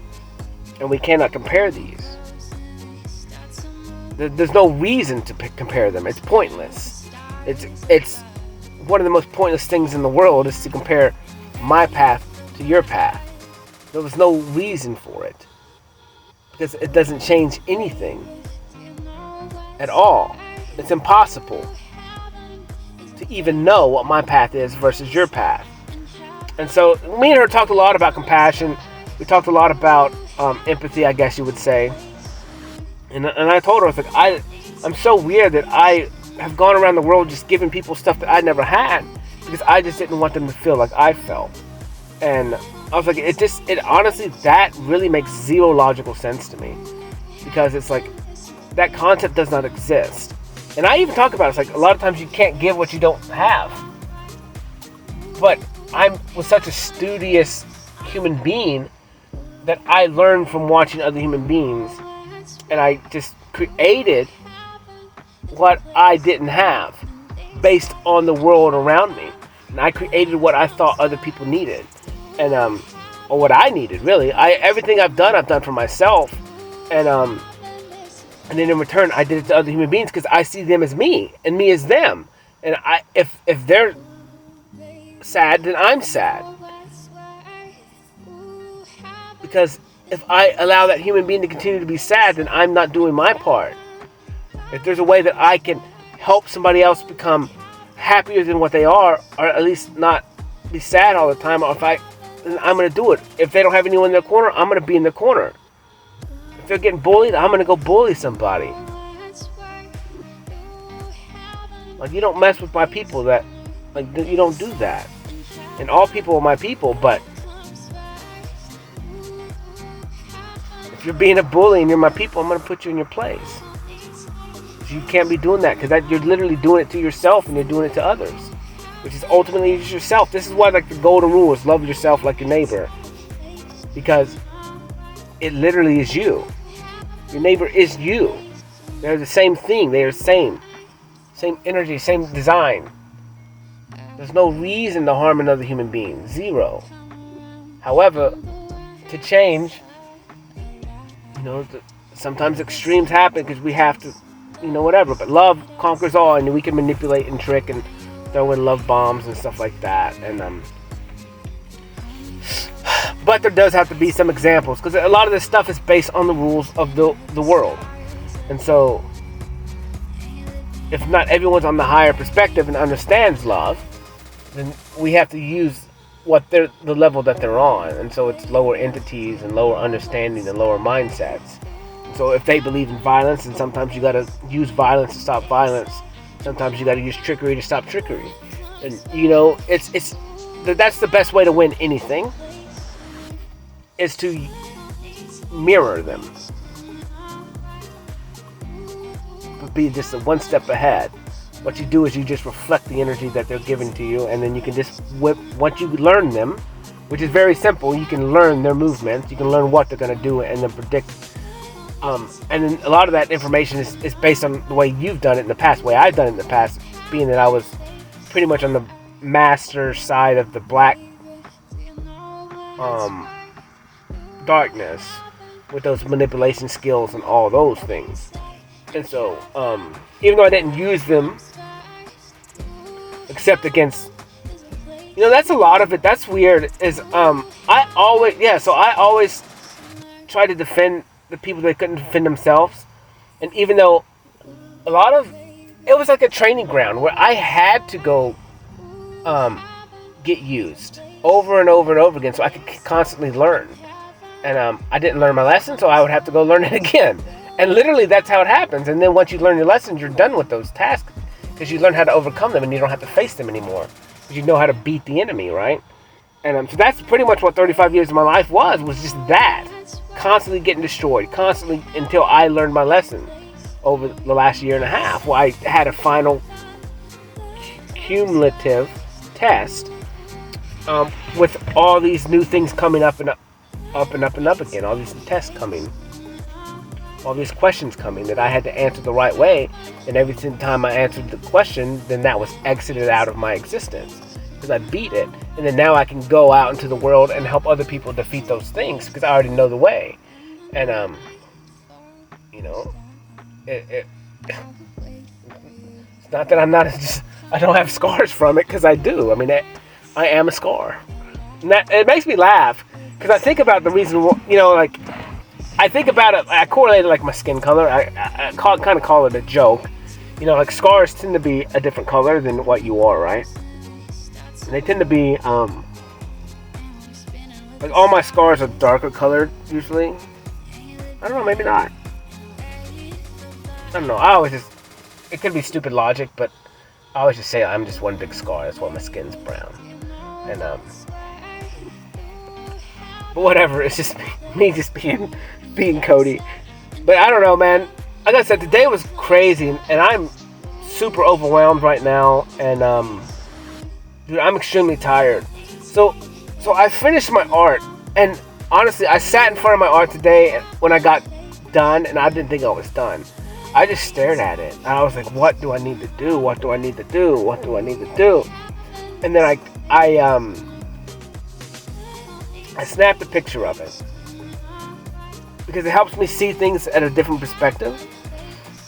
and we cannot compare these. There's no reason to compare them. It's pointless. It's one of the most pointless things in the world is to compare my path to your path. There was no reason for it, because it doesn't change anything at all. It's impossible to even know what my path is versus your path. And so me and her talked a lot about compassion. We talked a lot about empathy, I guess you would say. And I told her, I was like, I'm so weird that I have gone around the world just giving people stuff that I never had, because I just didn't want them to feel like I felt. And I was like, it honestly, that really makes zero logical sense to me, because it's like, that concept does not exist. And I even talk about it, it's like, a lot of times you can't give what you don't have. But I was such a studious human being that I learned from watching other human beings, and I just created what I didn't have. based on the world around me, and I created what I thought other people needed, and or what I needed really. Everything I've done for myself, and then in return I did it to other human beings because I see them as me and me as them, and if they're sad, then I'm sad, because if I allow that human being to continue to be sad, then I'm not doing my part. If there's a way that I can help somebody else become happier than what they are, or at least not be sad all the time, or then I'm going to do it. If they don't have anyone in their corner, I'm going to be in their corner. If they're getting bullied, I'm going to go bully somebody. Like, you don't mess with my people. You don't do that. And all people are my people, but if you're being a bully and you're my people, I'm going to put you in your place. You can't be doing that, because you're literally doing it to yourself and you're doing it to others, which is ultimately just yourself. This is why, like, the golden rule is love yourself like your neighbor, because it literally is you. Your neighbor is you. They're the same thing. They are same energy, same design. There's no reason to harm another human being. Zero. However, to change, sometimes extremes happen because we have to, whatever. But love conquers all, and we can manipulate and trick and throw in love bombs and stuff like that. And but there does have to be some examples, because a lot of this stuff is based on the rules of the world. And so, if not everyone's on the higher perspective and understands love, then we have to use the level that they're on. And so it's lower entities and lower understanding and lower mindsets. So if they believe in violence, and sometimes you got to use violence to stop violence, sometimes you got to use trickery to stop trickery, and that's the best way to win anything, is to mirror them, be just one step ahead. What you do is you just reflect the energy that they're giving to you, and then you can just once you learn them, which is very simple, you can learn their movements, you can learn what they're going to do, and then predict. And then a lot of that information is based on the way you've done it in the past, the way I've done it in the past, being that I was pretty much on the master side of the black darkness, with those manipulation skills and all those things. And so, even though I didn't use them except against, that's a lot of it. That's weird. I always try to defend the people that couldn't defend themselves. And even though it was like a training ground where I had to go get used over and over and over again, so I could constantly learn. And I didn't learn my lesson, so I would have to go learn it again. And literally that's how it happens. And then once you learn your lessons, you're done with those tasks, because you learn how to overcome them and you don't have to face them anymore, because you know how to beat the enemy, right? And so that's pretty much what 35 years of my life was just that. Constantly getting destroyed, constantly, until I learned my lesson over the last year and a half, where I had a final cumulative test with all these new things coming up and up again, all these tests coming, all these questions coming that I had to answer the right way, and every time I answered the question, then that was exited out of my existence, because I beat it. And then now I can go out into the world and help other people defeat those things, because I already know the way. And it's not that I don't have scars from it, because I do. I mean, I am a scar. And it makes me laugh, because I think about the reason, I think about it, I correlate it like my skin color. I kind of call it a joke. Scars tend to be a different color than what you are, right? And they tend to be, all my scars are darker colored, usually. I don't know, maybe not. I don't know, it could be stupid logic, but I always just say I'm just one big scar, that's why my skin's brown. And, but whatever, it's just me just being Cody. But I don't know, man. Like I said, today was crazy, and I'm super overwhelmed right now, and, dude, I'm extremely tired. So I finished my art, and honestly, I sat in front of my art today when I got done, and I didn't think I was done. I just stared at it. And I was like, what do I need to do? What do I need to do? What do I need to do? And then I snapped a picture of it because it helps me see things at a different perspective.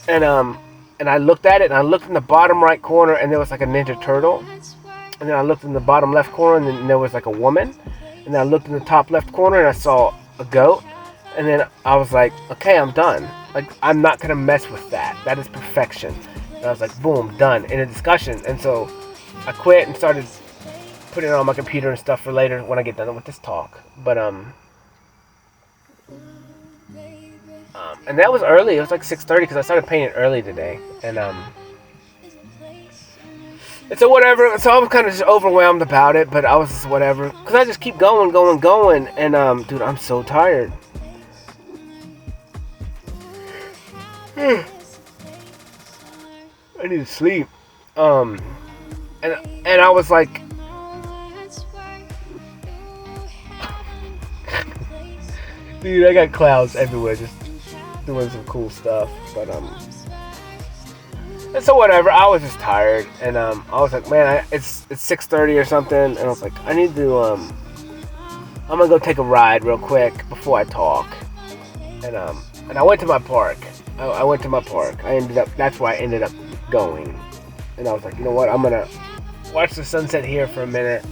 And I looked at it, and I looked in the bottom right corner, and there was like a Ninja Turtle. And then I looked in the bottom left corner, and then there was like a woman. And then I looked in the top left corner, and I saw a goat. And then I was like, okay, I'm done. Like, I'm not gonna mess with that. That is perfection. And I was like, boom, done, in a discussion. And so I quit and started putting it on my computer and stuff for later when I get done with this talk. But and that was early. It was like 6:30 because I started painting early today. And so whatever. So I was kind of just overwhelmed about it, but I was just whatever because I just keep going. And dude, I'm so tired. I need to sleep. And I was like, dude, I got clouds everywhere, just doing some cool stuff. But and so whatever. I was just tired, and I was like, man, it's 6:30 or something, and I was like, I need to I'm gonna go take a ride real quick before I talk. And I went to my park. I went to my park. That's why I ended up going. And I was like, you know what? I'm gonna watch the sunset here for a minute.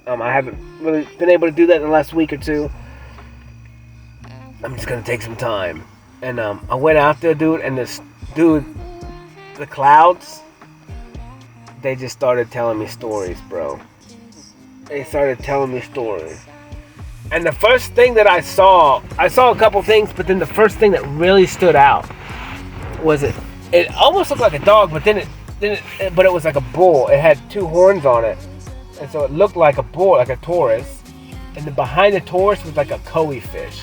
I haven't really been able to do that in the last week or two. I'm just gonna take some time. And I went out there, dude, and the clouds, they just started telling me stories, bro. They started telling me stories. And the first thing that I saw a couple things, but then the first thing that really stood out was it almost looked like a dog, but but it was like a bull. It had two horns on it. And so it looked like a bull, like a Taurus. And then behind the Taurus was like a koi fish.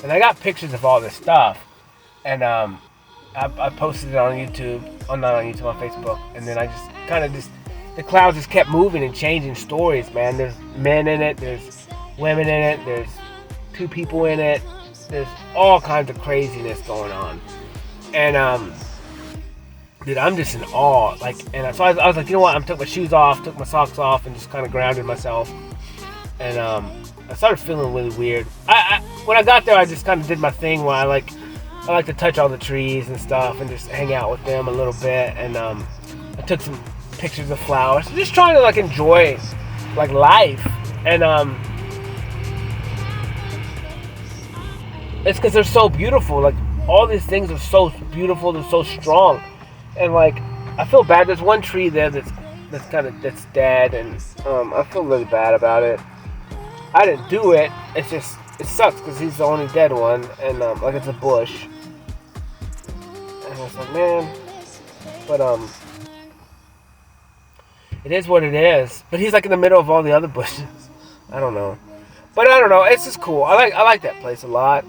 And I got pictures of all this stuff. And I posted it on YouTube. Oh, not on YouTube, on Facebook. And then I just kind of the clouds just kept moving and changing stories, man. There's men in it. There's women in it. There's two people in it. There's all kinds of craziness going on. And dude, I'm just in awe. Like, and so I was like, you know what? I took my shoes off, took my socks off, and just kind of grounded myself. And I started feeling really weird. When I got there, I just kind of did my thing where I like to touch all the trees and stuff and just hang out with them a little bit. And I took some pictures of flowers, just trying to like enjoy like life. And it's because they're so beautiful. Like, all these things are so beautiful. They're so strong. And like, I feel bad. There's one tree there that's dead, and I feel really bad about it. I didn't do it. It's just, it sucks because he's the only dead one, and like, it's a bush. And I was like, man, but it is what it is. But he's like in the middle of all the other bushes. I don't know. But I don't know. It's just cool. I like that place a lot.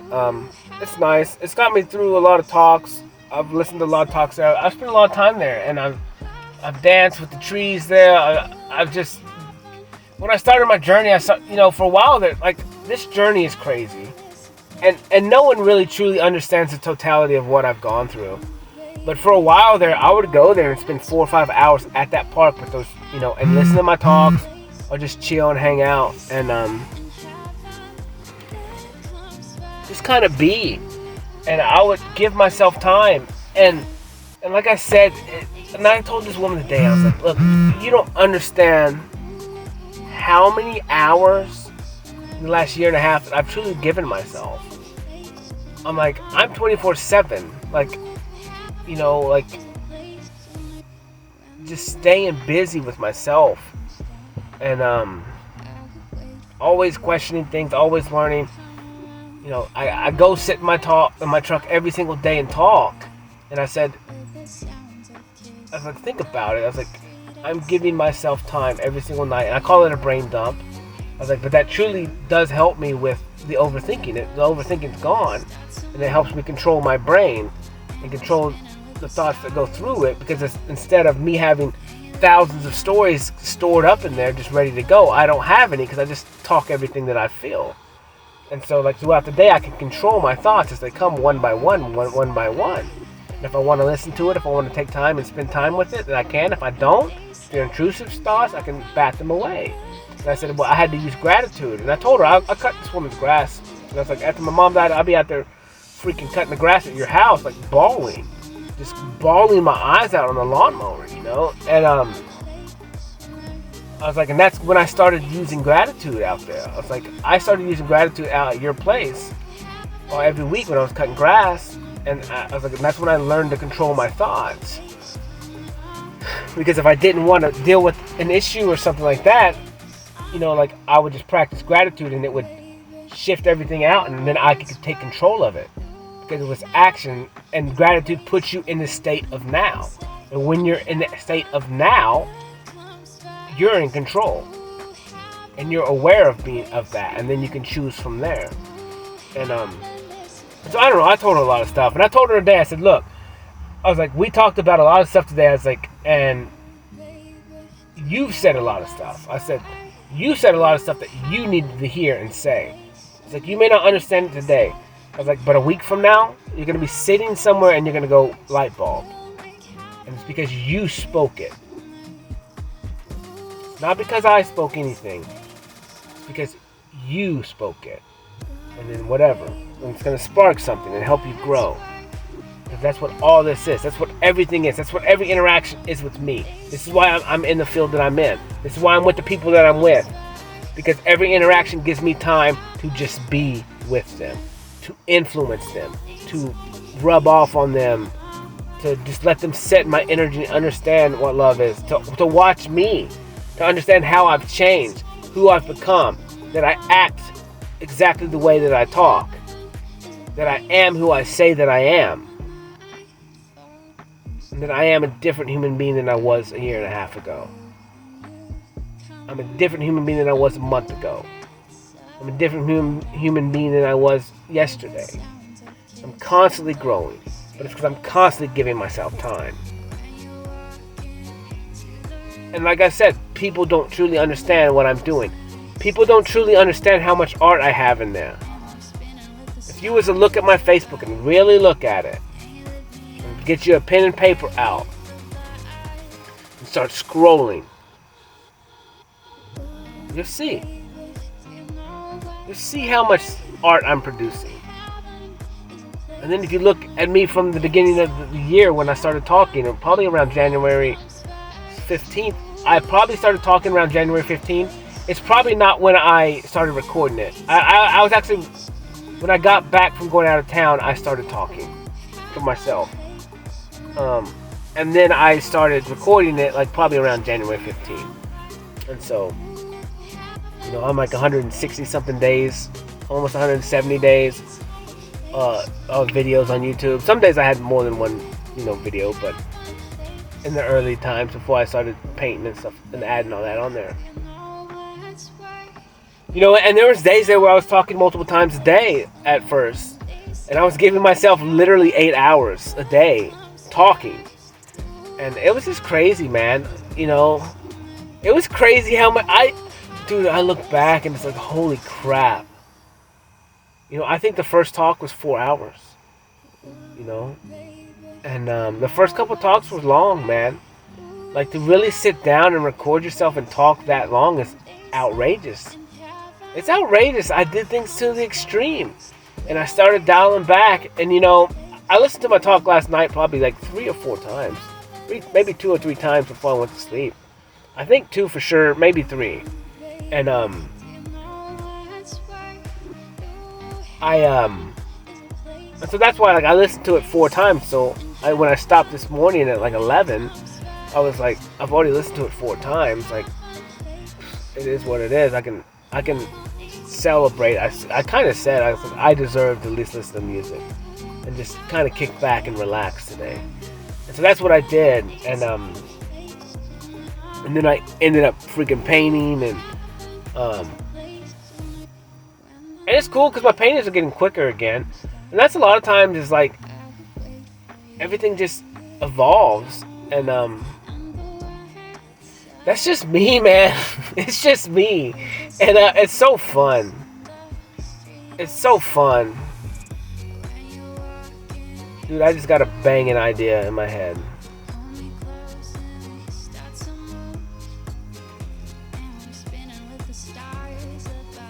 It's nice. It's got me through a lot of talks. I've listened to a lot of talks there. I've spent a lot of time there, and I've danced with the trees there. I've just, when I started my journey, I saw, for a while there, like, this journey is crazy, and no one really truly understands the totality of what I've gone through. But for a while there, I would go there and spend 4 or 5 hours at that park with those, and listen to my talks, or just chill and hang out, and just kind of be. And I would give myself time. And like I said, and I told this woman today, I was like, look, you don't understand how many hours in the last year and a half that I've truly given myself. I'm like, I'm 24/7. Like, like, just staying busy with myself. And always questioning things, always learning. I go sit in my truck every single day and talk. And I was like, think about it. I was like, I'm giving myself time every single night. And I call it a brain dump. I was like, but that truly does help me with the overthinking. The overthinking's gone. And it helps me control my brain and control the thoughts that go through it. Because instead of me having thousands of stories stored up in there just ready to go, I don't have any because I just talk everything that I feel. And so, like, throughout the day, I can control my thoughts as they come one by one. If I want to listen to it, if I want to take time and spend time with it, then I can. If I don't, if they're intrusive thoughts, I can bat them away. And I said, well, I had to use gratitude. And I told her, I cut this woman's grass. And I was like, after my mom died, I'll be out there freaking cutting the grass at your house, like bawling. Just bawling my eyes out on the lawnmower, you know? And I was like, and that's when I started using gratitude out there. I was like, I started using gratitude out at your place every week when I was cutting grass. And I was like, and that's when I learned to control my thoughts. Because if I didn't want to deal with an issue or something like that, you know, like I would just practice gratitude and it would shift everything out and then I could take control of it. Because it was action, and gratitude puts you in the state of now. And when you're in the state of now, you're in control. And you're aware of that, and then you can choose from there. And so I don't know, I told her a lot of stuff. And I told her today, I said, look, I was like, we talked about a lot of stuff today. I was like, and you've said a lot of stuff. I said, you said a lot of stuff that you needed to hear and say. It's like, you may not understand it today. I was like, but a week from now, you're going to be sitting somewhere and you're going to go, light bulb. And it's because you spoke it. Not because I spoke anything. It's because you spoke it. And then whatever. And it's going to spark something and help you grow. Because that's what all this is. That's what everything is. That's what every interaction is with me. This is why I'm in the field that I'm in. This is why I'm with the people that I'm with. Because every interaction gives me time to just be with them. To influence them. To rub off on them. To just let them set in my energy and understand what love is. To watch me. To understand how I've changed. Who I've become. That I act exactly the way that I talk. That I am who I say that I am. And that I am a different human being than I was a year and a half ago. I'm a different human being than I was a month ago. I'm a different human being than I was yesterday. I'm constantly growing. But it's because I'm constantly giving myself time. And like I said, people don't truly understand what I'm doing. People don't truly understand how much art I have in there. If you was to look at my Facebook and really look at it, and get you a pen and paper out, and start scrolling, you'll see. You'll see how much art I'm producing. And then if you look at me from the beginning of the year when I started talking, or probably around January 15th, I probably started talking around January 15th. It's probably not when I started recording it. I was actually, when I got back from going out of town, I started talking for myself. And then I started recording it like probably around January 15th. And so, you know, I'm like 160 something days, almost 170 days of videos on YouTube. Some days I had more than one, you know, video, but in the early times before I started painting and stuff and adding all that on there. You know, and there was days there where I was talking multiple times a day at first. And I was giving myself literally 8 hours a day talking. And it was just crazy, man. You know, it was crazy how much I look back and it's like, holy crap. You know, I think the first talk was 4 hours. You know? And the first couple talks were long, man. Like, to really sit down and record yourself and talk that long is outrageous. It's outrageous. I did things to the extreme. And I started dialing back. And, you know, I listened to my talk last night probably like 3 or 4 times. Maybe 2 or 3 times before I went to sleep. I think 2 for sure, maybe 3. And, so that's why, like, I listened to it 4 times. So when I stopped this morning at like 11, I was like, I've already listened to it 4 times. Like, it is what it is. I can celebrate. I kind of said I deserve to at least listen to music and just kind of kick back and relax today. And so that's what I did. And then I ended up freaking painting and it's cool because my paintings are getting quicker again. And that's a lot of times is like everything just evolves. And that's just me, man. It's just me. And it's so fun. It's so fun. Dude, I just got a banging idea in my head.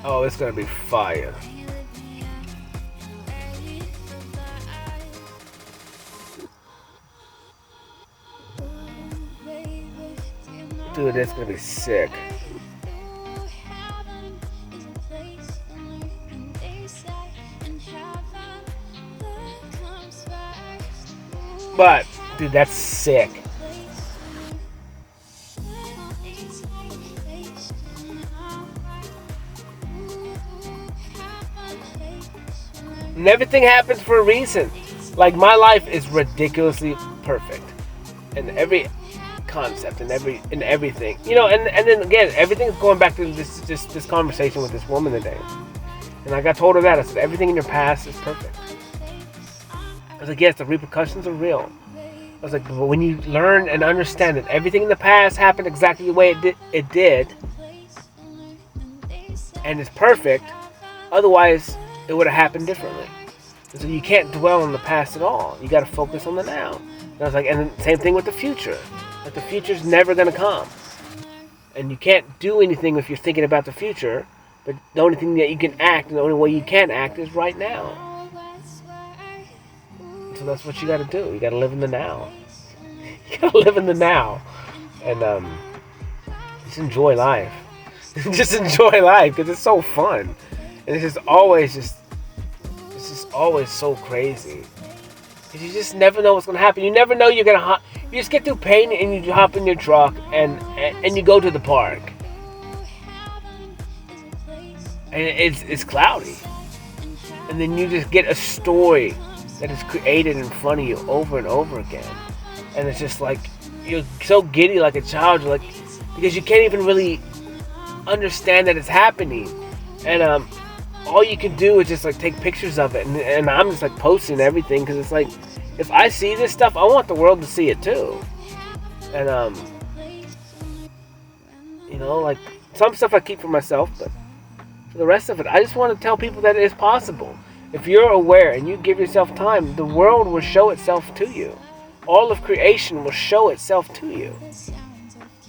Oh, it's gonna be fire. Dude, that's gonna be sick. But, dude, that's sick. And everything happens for a reason. Like, my life is ridiculously perfect. And every concept and everything. You know, and then again, everything's going back to this conversation with this woman today. And like I told her that, I said, everything in your past is perfect. I was like, yes, the repercussions are real. I was like, but when you learn and understand that everything in the past happened exactly the way it did, and it's perfect, otherwise it would have happened differently. And so you can't dwell on the past at all. You got to focus on the now. And I was like, and the same thing with the future. Like, the future's never going to come. And you can't do anything if you're thinking about the future, but the only thing that you can act, and the only way you can act is right now. So that's what you got to do. You got to live in the now. You got to live in the now. And just enjoy life. Just enjoy life, because it's so fun. And it's just always always so crazy. You just never know what's gonna happen. You never know you're gonna you just get through pain and you hop in your truck and you go to the park. And it's cloudy. And then you just get a story that is created in front of you over and over again. And it's just like, you're so giddy like a child, like, because you can't even really understand that it's happening. And all you can do is just like take pictures of it, and I'm just like posting everything, because it's like, if I see this stuff, I want the world to see it too. And you know, like, some stuff I keep for myself, but for the rest of it, I just want to tell people that it is possible. If you're aware and you give yourself time, the world will show itself to you. All of creation will show itself to you,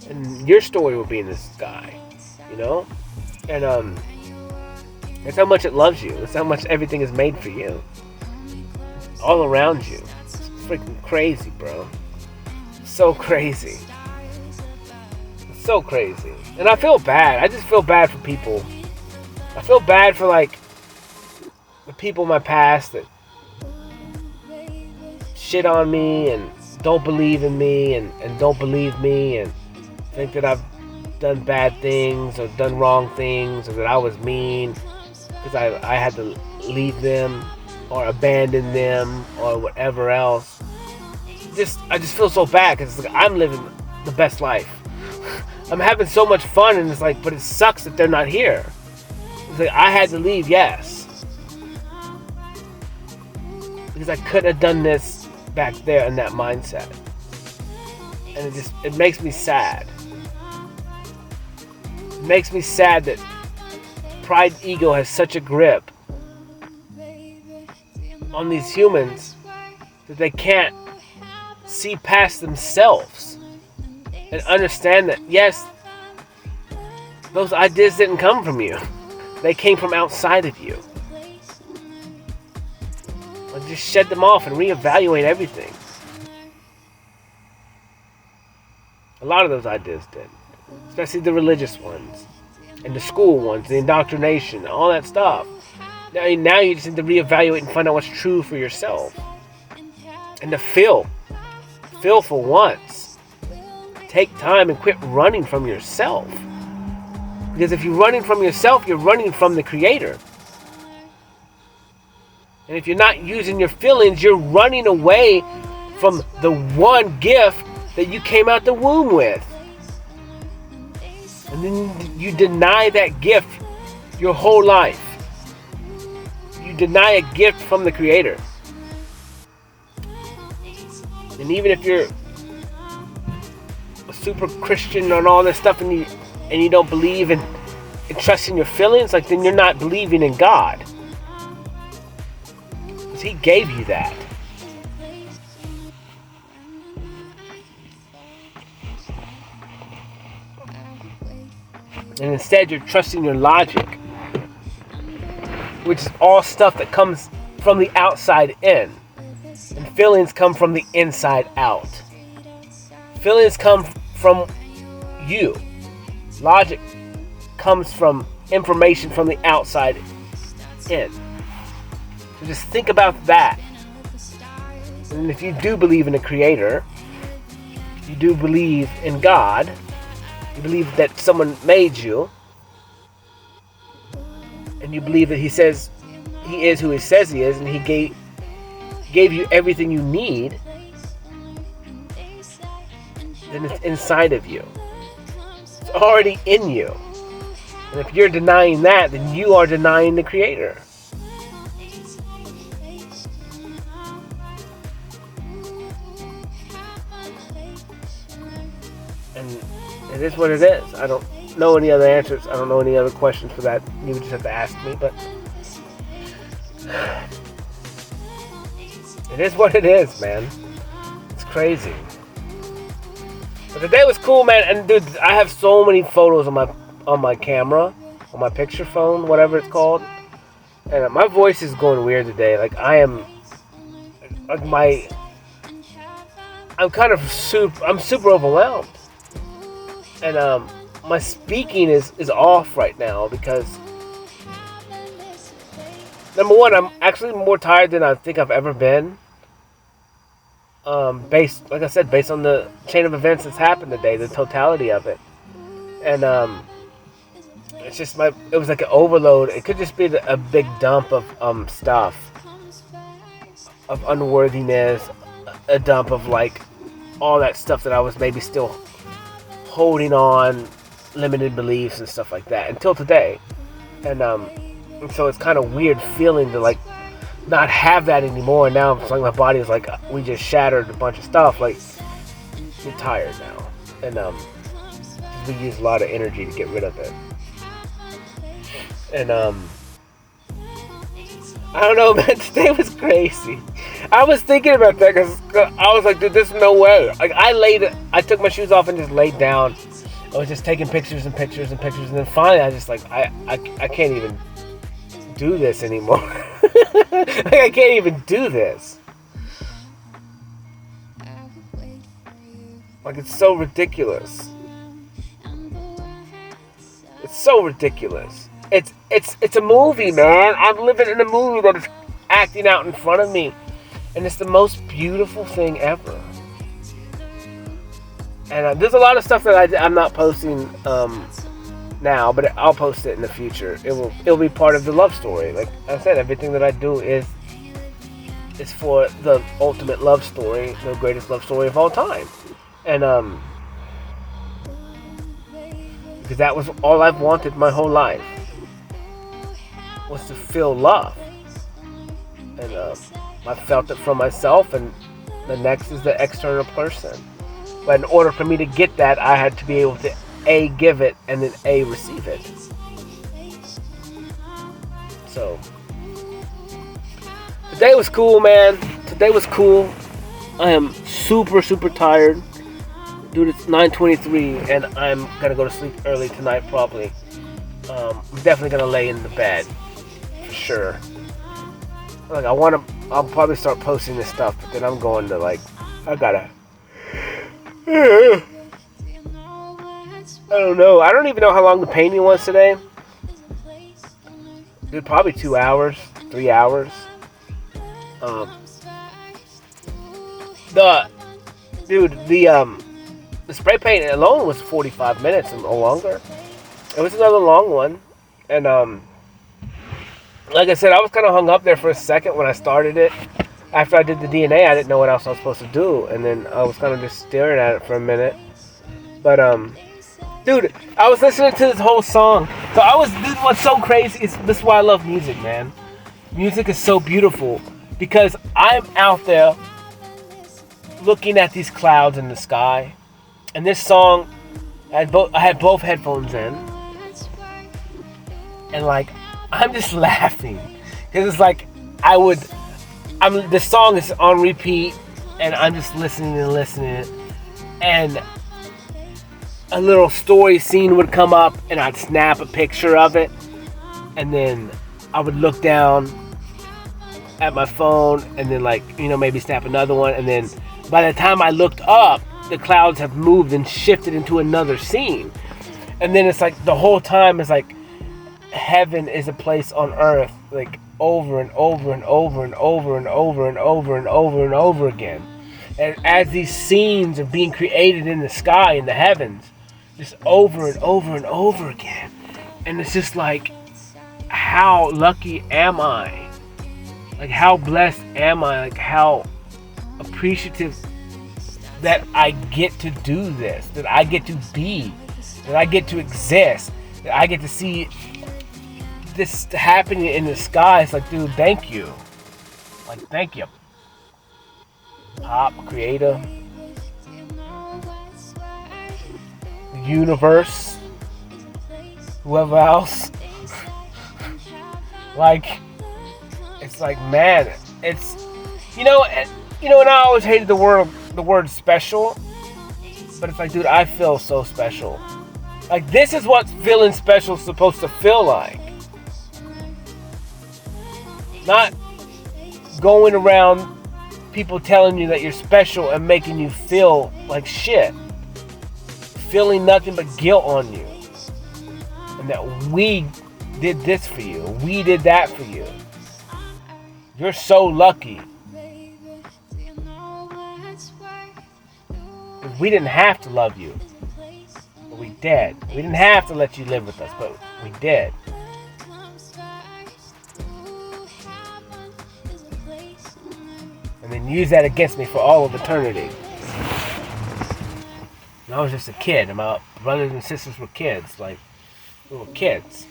and your story will be in the sky, you know. And it's how much it loves you. It's how much everything is made for you. It's all around you. It's freaking crazy, bro. So crazy. It's so crazy. And I feel bad. I just feel bad for people. I feel bad for, like, the people in my past that shit on me and don't believe in me and don't believe me and think that I've done bad things or done wrong things or that I was mean because I had to leave them or abandon them or whatever else. I just feel so bad, because it's like, I'm living the best life. I'm having so much fun, and it's like, but it sucks that they're not here. It's like, I had to leave, yes, because I couldn't have done this back there in that mindset. And it makes me sad. It makes me sad that pride ego has such a grip on these humans that they can't see past themselves and understand that, yes, those ideas didn't come from you. They came from outside of you. Like, just shed them off and reevaluate everything. A lot of those ideas did. Especially the religious ones. And the school ones, the indoctrination, all that stuff. Now you just need to reevaluate and find out what's true for yourself. And to feel for once. Take time and quit running from yourself. Because if you're running from yourself, you're running from the Creator. And if you're not using your feelings, you're running away from the one gift that you came out the womb with. And then you deny that gift your whole life. You deny a gift from the Creator. And even if you're a super Christian and all this stuff, and you don't believe and trust in your feelings, like, then you're not believing in God. Because He gave you that. And instead you're trusting your logic, which is all stuff that comes from the outside in. And feelings come from the inside out. Feelings come from you. Logic comes from information from the outside in. So just think about that. And if you do believe in a creator, you do believe in God, you believe that someone made you, and you believe that he says he is who he says he is, and he gave you everything you need, then it's inside of you. It's already in you. And if you're denying that, then you are denying the creator. And it is what it is. I don't know any other answers. I don't know any other questions for that. You would just have to ask me, but it is what it is, man. It's crazy. But the day was cool, man. And dude, I have so many photos on my camera, on my picture phone, whatever it's called. And my voice is going weird today. Like I'm super overwhelmed. And my speaking is off right now because number one, I'm actually more tired than I think I've ever been. Based on the chain of events that's happened today, the totality of it. And it's just it was like an overload. It could just be a big dump of stuff, of unworthiness, a dump of like all that stuff that I was maybe still holding on, limited beliefs and stuff like that until today. And so it's kind of weird feeling to like not have that anymore. Now it's like my body is like, we just shattered a bunch of stuff. Like, you're tired now, and we use a lot of energy to get rid of it. And I don't know, man. Today was crazy. I was thinking about that because I was like, dude, there's no way. Like, I took my shoes off and just laid down. I was just taking pictures and pictures and pictures, and then finally I just like, I can't even do this anymore. Like, I can't even do this. Like, it's so ridiculous. It's so ridiculous. It's a movie, man. I'm living in a movie that is acting out in front of me. And it's the most beautiful thing ever. And there's a lot of stuff that I'm not posting now, but I'll post it in the future. It'll be part of the love story. Like I said, everything that I do is for the ultimate love story, the greatest love story of all time. And because that was all I've wanted my whole life, was to feel love. And I felt it from myself, and the next is the external person. But in order for me to get that, I had to be able to A, give it, and then A, receive it. So today was cool, man. Today was cool. I am super, super tired. Dude, it's 9:23, and I'm gonna go to sleep early tonight, probably. I'm definitely gonna lay in the bed, for sure. Like, I'll probably start posting this stuff, but then I'm going to, like, I don't know. I don't even know how long the painting was today. Dude, probably 2 hours, 3 hours. The spray paint alone was 45 minutes or longer. It was another long one. And, like I said, I was kind of hung up there for a second when I started it. After I did the DNA, I didn't know what else I was supposed to do. And then I was kind of just staring at it for a minute. But, dude, I was listening to this whole song. Dude, what's so crazy is this is why I love music, man. Music is so beautiful. Because I'm out there looking at these clouds in the sky. And this song, I had both headphones in. And, like, I'm just laughing. Because it's like, the song is on repeat. And I'm just listening. And a little story scene would come up, and I'd snap a picture of it, and then I would look down at my phone, and then maybe snap another one, and then by the time I looked up, the clouds have moved and shifted into another scene. And then it's like the whole time is like heaven is a place on earth, like over and over and over and over and over and over and over and over again. And as these scenes are being created in the sky, in the heavens, just over and over and over again. And it's just like, how lucky am I? Like, how blessed am I? Like, how appreciative that I get to do this, that I get to be, that I get to exist, that I get to see this happening in the sky. It's like, dude, thank you. Like, thank you. Pop, creator, the universe, whoever else. Like, it's like, man, it's, and I always hated the word special, but it's like, dude, I feel so special. Like, this is what feeling special is supposed to feel like. Not going around people telling you that you're special and making you feel like shit. Feeling nothing but guilt on you. And that we did this for you. We did that for you. You're so lucky. We didn't have to love you. But we did. We didn't have to let you live with us, but we did. And then use that against me for all of eternity. And I was just a kid, and my brothers and sisters were kids. Like, we were kids.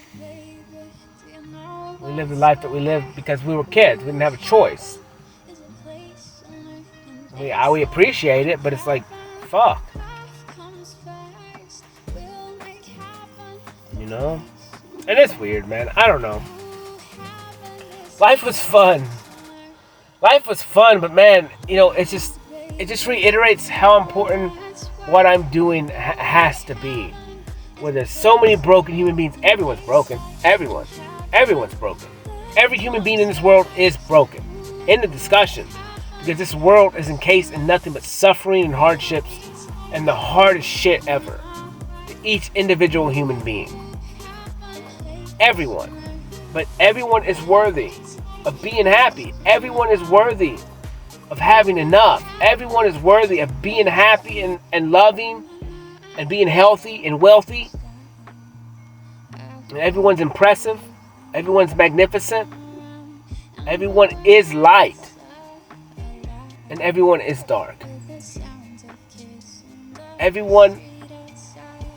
We lived the life that we lived because we were kids. We didn't have a choice. We appreciate it, but it's like, fuck. And it's weird, man. I don't know. Life was fun. But man, it just reiterates how important what I'm doing has to be. Where there's so many broken human beings. Everyone's broken. Everyone's broken. Every human being in this world is broken. In the discussion. Because this world is encased in nothing but suffering and hardships and the hardest shit ever. To each individual human being. Everyone. But everyone is worthy of being happy. Everyone is worthy of having enough. Everyone is worthy of being happy and loving and being healthy and wealthy. And everyone's impressive. Everyone's magnificent. Everyone is light. And everyone is dark. Everyone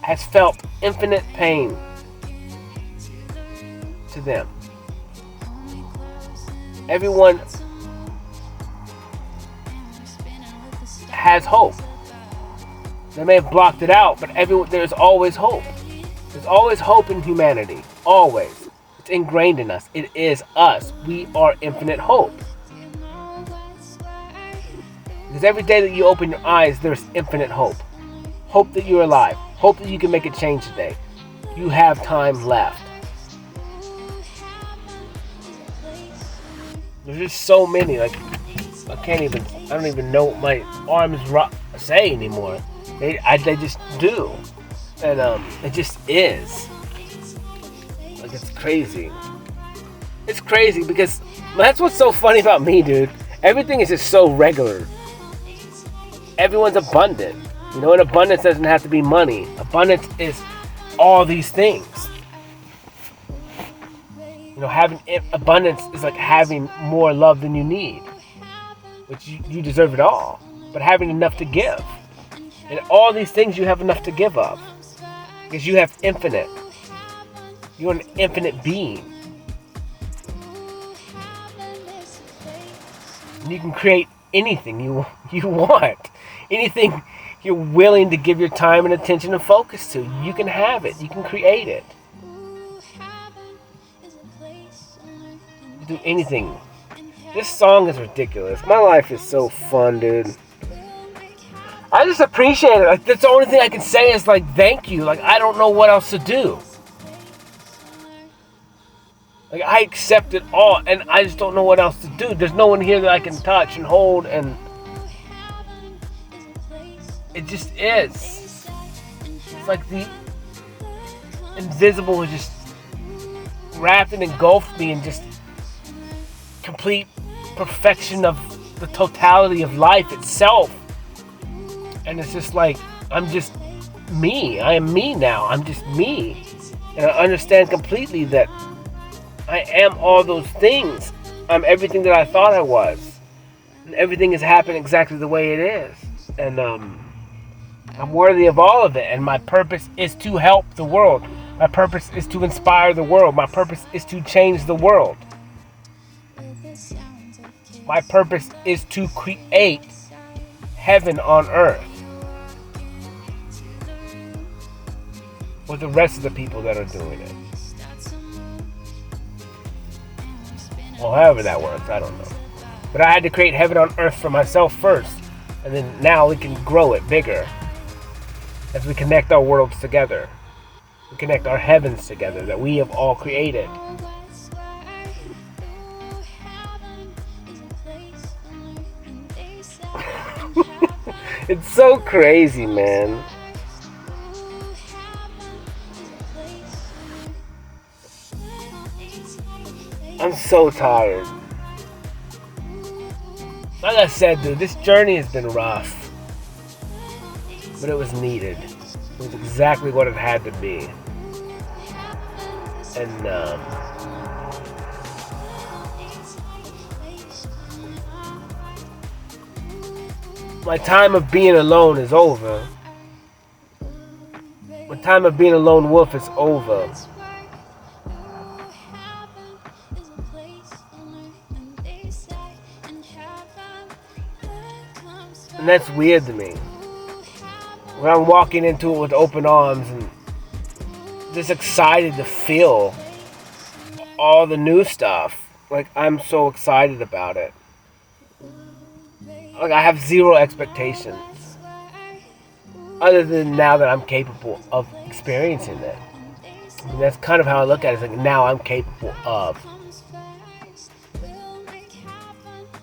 has felt infinite pain to them. Everyone has hope. They may have blocked it out, but there's always hope. There's always hope in humanity. Always. It's ingrained in us. It is us. We are infinite hope. Because every day that you open your eyes, there's infinite hope. Hope that you're alive. Hope that you can make a change today. You have time left. There's just so many. Like, I don't even know what my arms say anymore. They just do. And it just is. Like, it's crazy. It's crazy because that's what's so funny about me, dude. Everything is just so regular. Everyone's abundant. And abundance doesn't have to be money. Abundance is all these things. Having abundance is like having more love than you need. Which you deserve it all. But having enough to give. And all these things you have enough to give up. Because you have infinite. You're an infinite being. And you can create anything you want. Anything you're willing to give your time and attention and focus to. You can have it. You can create it. You can do anything. This song is ridiculous. My life is so fun, dude. I just appreciate it. Like, that's the only thing I can say is like, thank you. Like, I don't know what else to do. Like, I accept it all, and I just don't know what else to do. There's no one here that I can touch and hold, and it just is. It's like the invisible has just wrapped and engulfed me in just complete perfection of the totality of life itself. And it's just like, I'm just me. I am me now. I'm just me. And I understand completely that I am all those things. I'm everything that I thought I was. And everything has happened exactly the way it is. And I'm worthy of all of it. And my purpose is to help the world. My purpose is to inspire the world. My purpose is to change the world. My purpose is to create heaven on earth with the rest of the people that are doing it. Well, however that works, I don't know. But I had to create heaven on earth for myself first. And then now we can grow it bigger as we connect our worlds together. We connect our heavens together that we have all created. It's so crazy, man. I'm so tired. Like I said, dude, this journey has been rough. But it was needed. It was exactly what it had to be. And, my time of being alone is over. My time of being a lone wolf is over. And that's weird to me. When I'm walking into it with open arms and just excited to feel all the new stuff. Like, I'm so excited about it. Like, I have zero expectations. Other than now that I'm capable of experiencing it. I mean, that's kind of how I look at it. It's like, now I'm capable of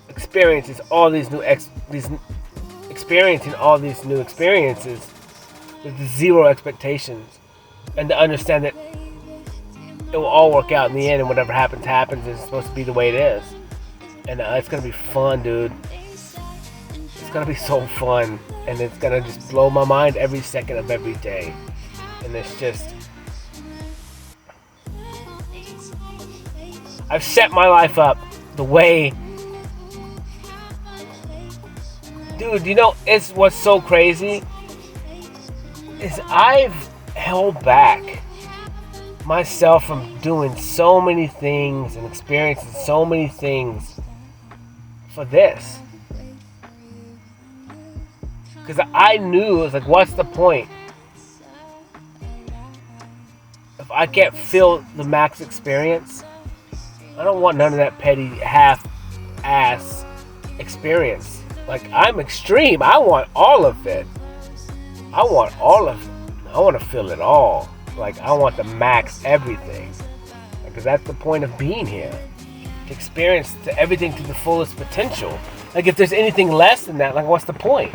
experiences all these new experiencing all these new experiences with zero expectations, and to understand that it will all work out in the end, and whatever happens, happens. It's supposed to be the way it is, and it's gonna be fun, dude. It's gonna be so fun, and it's gonna just blow my mind every second of every day, and it's just, I've set my life up the way. Dude, you know, it's what's so crazy is I've held back myself from doing so many things and experiencing so many things for this. Because I knew, it was like, what's the point? If I can't feel the max experience, I don't want none of that petty half-ass experience. Like, I'm extreme. I want all of it. I want all of it. I want to feel it all. Like, I want to max everything. Because that's the point of being here. To experience everything to the fullest potential. Like, if there's anything less than that, like, what's the point?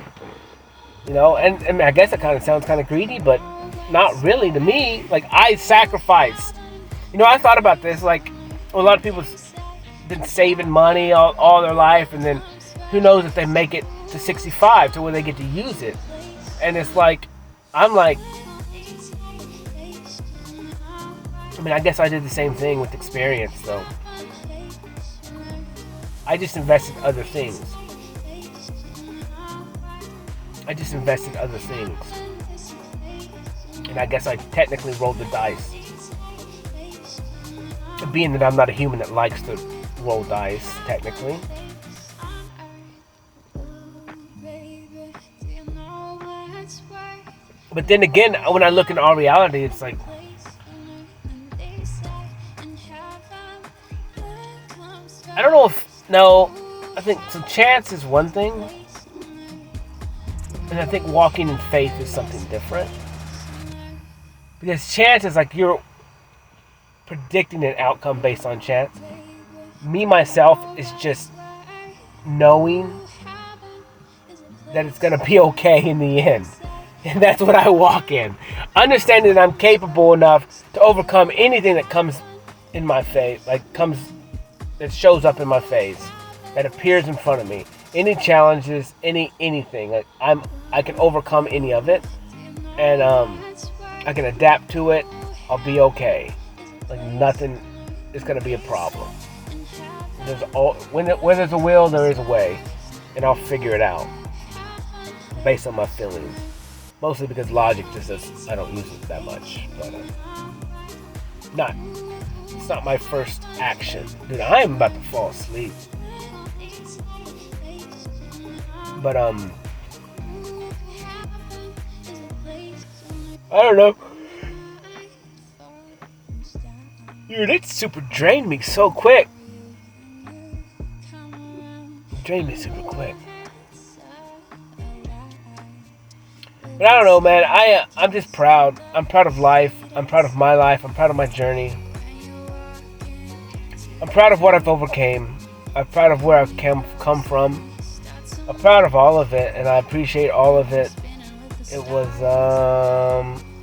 You know, and I guess it kind of sounds kind of greedy, but not really to me. Like, I sacrificed. You know, I thought about this. Like, a lot of people have been saving money all their life, and then who knows if they make it to 65 to where they get to use it. And it's like, I'm like, I mean, I guess I did the same thing with experience, though. I just invested other things. And I guess I technically rolled the dice. Being that I'm not a human that likes to roll dice, technically. But then again, when I look in our reality, it's like, I don't know if, no, I think, so chance is one thing. And I think walking in faith is something different. Because chance is like you're predicting an outcome based on chance. Me, myself, is just knowing that it's going to be okay in the end. And that's what I walk in. Understanding that I'm capable enough to overcome anything that comes in my face, that shows up in my face, that appears in front of me. Any challenges, anything. Like I can overcome any of it. And I can adapt to it. I'll be okay. Like nothing is going to be a problem. When there's a will, there is a way. And I'll figure it out. Based on my feelings. Mostly because logic just says I don't use it that much. But it's not my first action. Dude, I am about to fall asleep. But I don't know. Dude, it super drained me so quick. It drained me super quick. But I don't know, man. I'm just proud. I'm proud of life. I'm proud of my life. I'm proud of my journey. I'm proud of what I've overcame. I'm proud of where I've come from. I'm proud of all of it, and I appreciate all of it. It was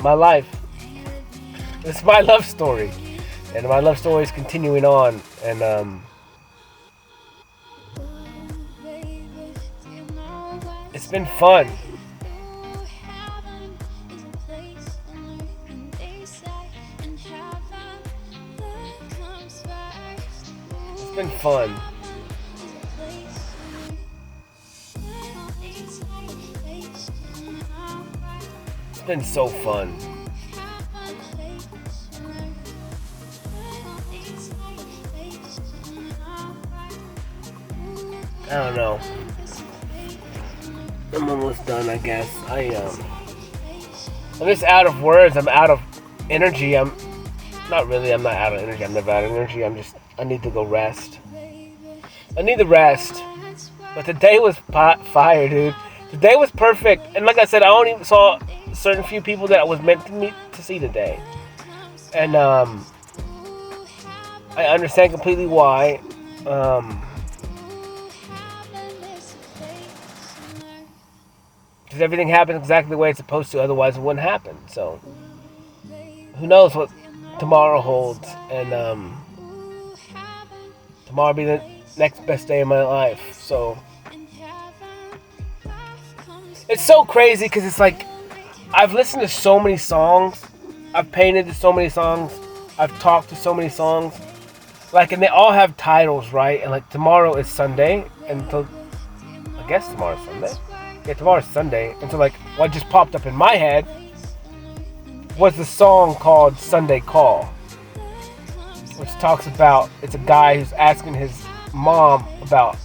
my life. It's my love story, and my love story is continuing on. And it's been fun. It's been fun. It's been so fun. I don't know. I'm almost done, I guess. I'm just out of words. I'm out of energy. I'm not out of energy. I'm never out of energy. I need to go rest. I need to rest. But today was fire, dude. Today was perfect. And like I said, I only saw certain few people that I was meant to see today. And I understand completely why. Because everything happens exactly the way it's supposed to, otherwise it wouldn't happen. So who knows what tomorrow holds, and tomorrow will be the next best day of my life. So it's so crazy because it's like I've listened to so many songs, I've painted to so many songs, I've talked to so many songs, like, and they all have titles, right? And like tomorrow is Sunday, and so I guess tomorrow's Sunday. Yeah, tomorrow's Sunday, and so like what just popped up in my head was the song called Sunday Call, which talks about, it's a guy who's asking his mom about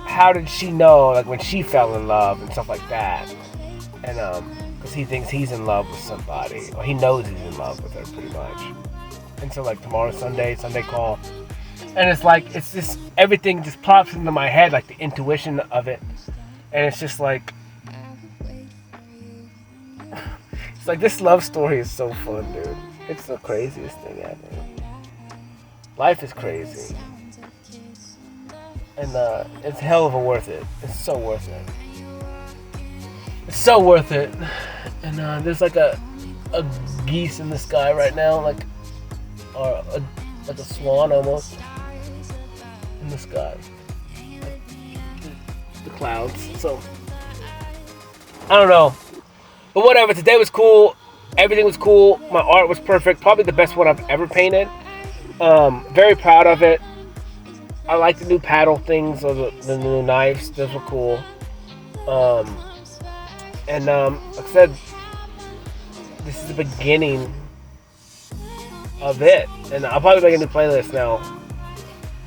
how did she know, like, when she fell in love and stuff like that. And because he thinks he's in love with somebody, or he knows he's in love with her pretty much. And so like tomorrow's Sunday Call, and it's like, it's just, everything just pops into my head, like the intuition of it. And it's just like, it's like, this love story is so fun, dude. It's the craziest thing ever. Life is crazy. And it's hell of a worth it. It's so worth it. It's so worth it. And there's like a geese in the sky right now, like a swan almost in the sky. The clouds. So I don't know. But whatever, today was cool. Everything was cool. My art was perfect. Probably the best one I've ever painted. Very proud of it. I like the new paddle things, or the new knives. Those were cool. And like I said, this is the beginning of it. And I'll probably make a new playlist now.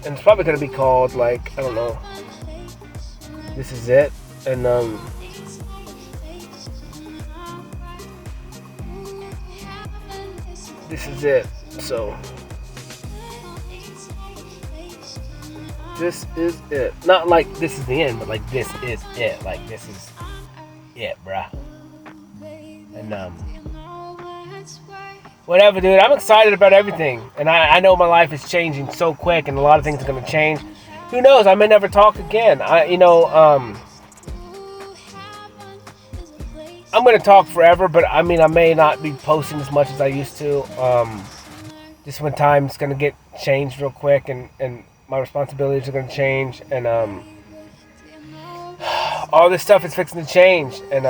And it's probably going to be called, like, I don't know, This Is It. And this is it. So This is it. Not like this is the end, but like this is it. Like this is it, bruh. And whatever, dude. I'm excited about everything, and I know my life is changing so quick, and a lot of things are gonna change. Who knows? I may never talk again. I'm gonna talk forever, but I mean, I may not be posting as much as I used to. Just when time's gonna get changed real quick, and my responsibilities are gonna change, and all this stuff is fixing to change, and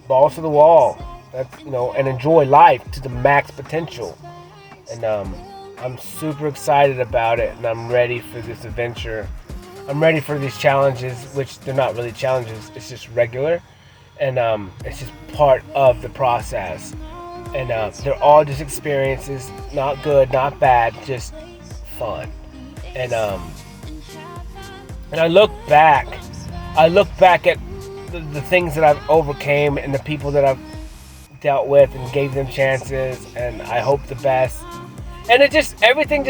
balls to the wall. That's and enjoy life to the max potential, and I'm super excited about it, and I'm ready for this adventure. I'm ready for these challenges, which they're not really challenges. It's just regular, and it's just part of the process. And they're all just experiences, not good, not bad, just fun. And I look back at the things that I've overcame and the people that I've dealt with and gave them chances, and I hope the best. And everything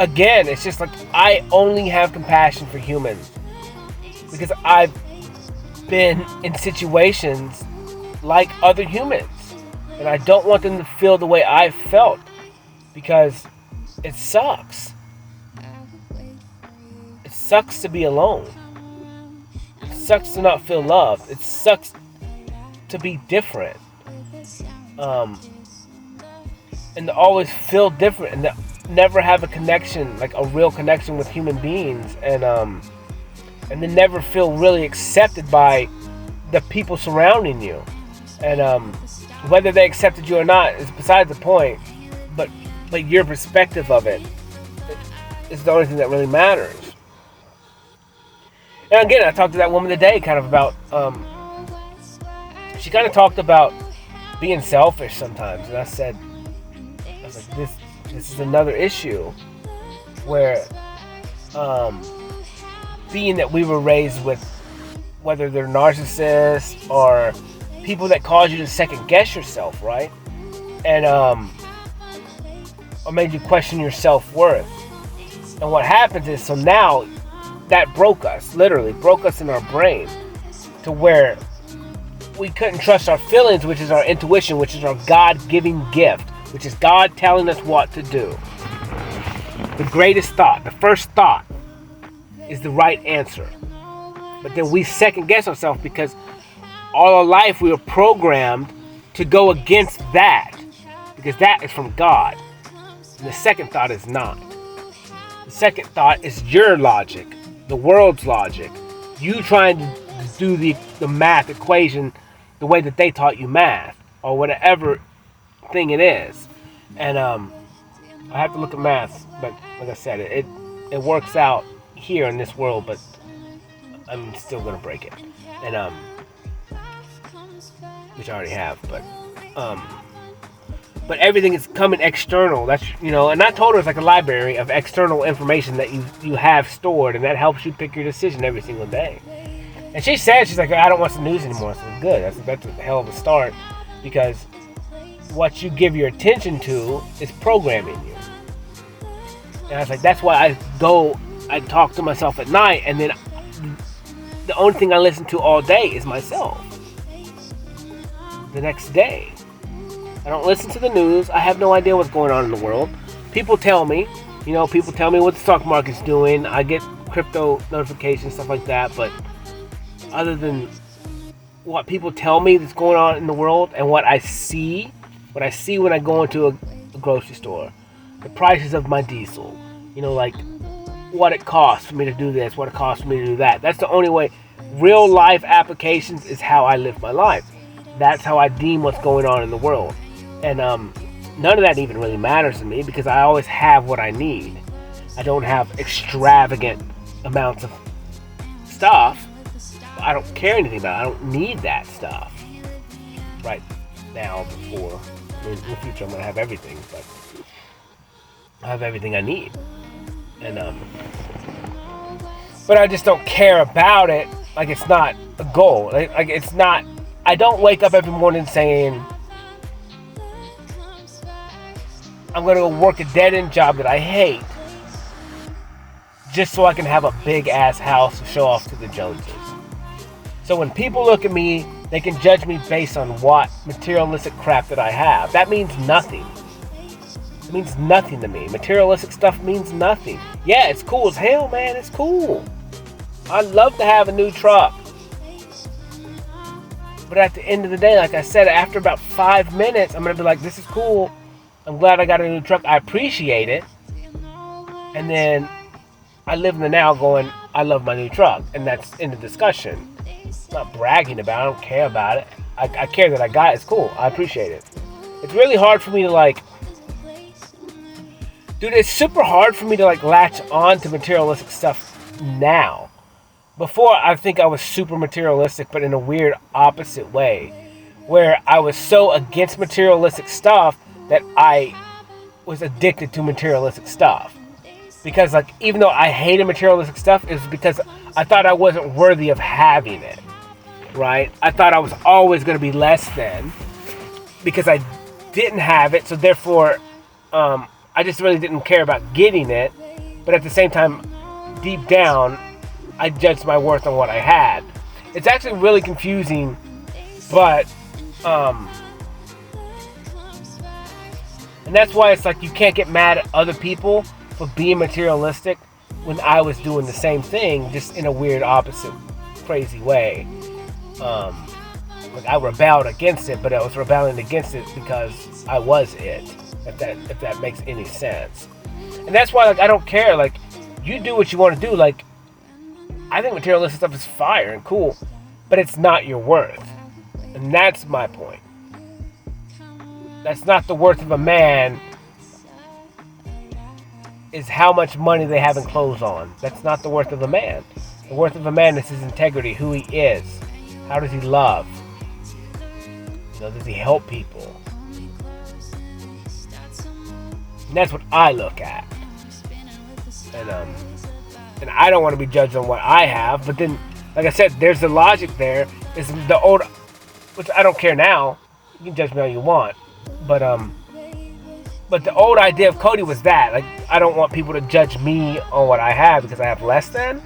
again, it's just like I only have compassion for humans because I've been in situations like other humans, and I don't want them to feel the way I felt because it sucks. It sucks to be alone. It sucks to not feel loved. It sucks to be different. And to always feel different and to never have a connection, like a real connection with human beings, and to never feel really accepted by the people surrounding you. And whether they accepted you or not is beside the point, but your perspective of it is the only thing that really matters. And again, I talked to that woman today kind of about, she kind of talked about being selfish sometimes, and I was like, this is another issue where being that we were raised with, whether they're narcissists or people that cause you to second guess yourself, right? And or made you question your self-worth. And what happens is, so now that literally broke us in our brain to where we couldn't trust our feelings, which is our intuition, which is our God-given gift, which is God telling us what to do. The greatest thought, the first thought, is the right answer. But then we second guess ourselves because all our life we were programmed to go against that, because that is from God. And the second thought is not. The second thought is your logic, the world's logic. You trying to do the math equation the way that they taught you math, or whatever thing it is. And I have to look at math, but like I said, it works out here in this world, but I'm still gonna break it. And which I already have, but everything is coming external. That's and I told her it's like a library of external information that you have stored, and that helps you pick your decision every single day. And she said, she's like, I don't watch the news anymore. So good. That's a hell of a start, because what you give your attention to is programming you. And I was like, that's why I talk to myself at night, and then the only thing I listen to all day is myself. The next day, I don't listen to the news. I have no idea what's going on in the world. People tell me what the stock market's doing. I get crypto notifications, stuff like that, but other than what people tell me that's going on in the world and what I see when I go into a grocery store, the prices of my diesel, like what it costs for me to do this, what it costs for me to do that. That's the only way. Real life applications is how I live my life. That's how I deem what's going on in the world. And none of that even really matters to me because I always have what I need. I don't have extravagant amounts of stuff. I don't care anything about it. I don't need that stuff right now. Before, in the future, I'm gonna have everything, but I have everything I need, and but I just don't care about it. Like it's not a goal. Like it's not. I don't wake up every morning saying I'm gonna go work a dead-end job that I hate just so I can have a big ass house to show off to the Joneses. So when people look at me, they can judge me based on what materialistic crap that I have. That means nothing. It means nothing to me. Materialistic stuff means nothing. Yeah, it's cool as hell, man. It's cool. I love to have a new truck. But at the end of the day, like I said, after about 5 minutes, I'm going to be like, this is cool. I'm glad I got a new truck. I appreciate it. And then I live in the now going, I love my new truck. And that's in the discussion. I'm not bragging about it. I don't care about it. I care that I got it. It's cool. I appreciate it. It's really hard for me to like... Dude, it's super hard for me to like latch on to materialistic stuff now. Before, I think I was super materialistic, but in a weird opposite way. Where I was so against materialistic stuff that I was addicted to materialistic stuff. Because like, even though I hated materialistic stuff, it was because I thought I wasn't worthy of having it. Right? I thought I was always going to be less than. Because I didn't have it, so therefore, I just really didn't care about getting it. But at the same time, deep down, I judged my worth on what I had. It's actually really confusing, but and that's why it's like you can't get mad at other people for being materialistic when I was doing the same thing, just in a weird opposite crazy way. Like I rebelled against it, but I was rebelling against it because I was it. If that makes any sense. And that's why like I don't care. Like you do what you want to do. Like I think materialistic stuff is fire and cool, but it's not your worth. And that's my point. That's not the worth of a man, is how much money they have in clothes on. That's not the worth of a man. The worth of a man is his integrity, who he is. How does he love? You know, does he help people? And that's what I look at. And I don't want to be judged on what I have, but then, like I said, there's the logic there. Is the old, which I don't care now. You can judge me all you want, but the old idea of Cody was that, like, I don't want people to judge me on what I have because I have less than,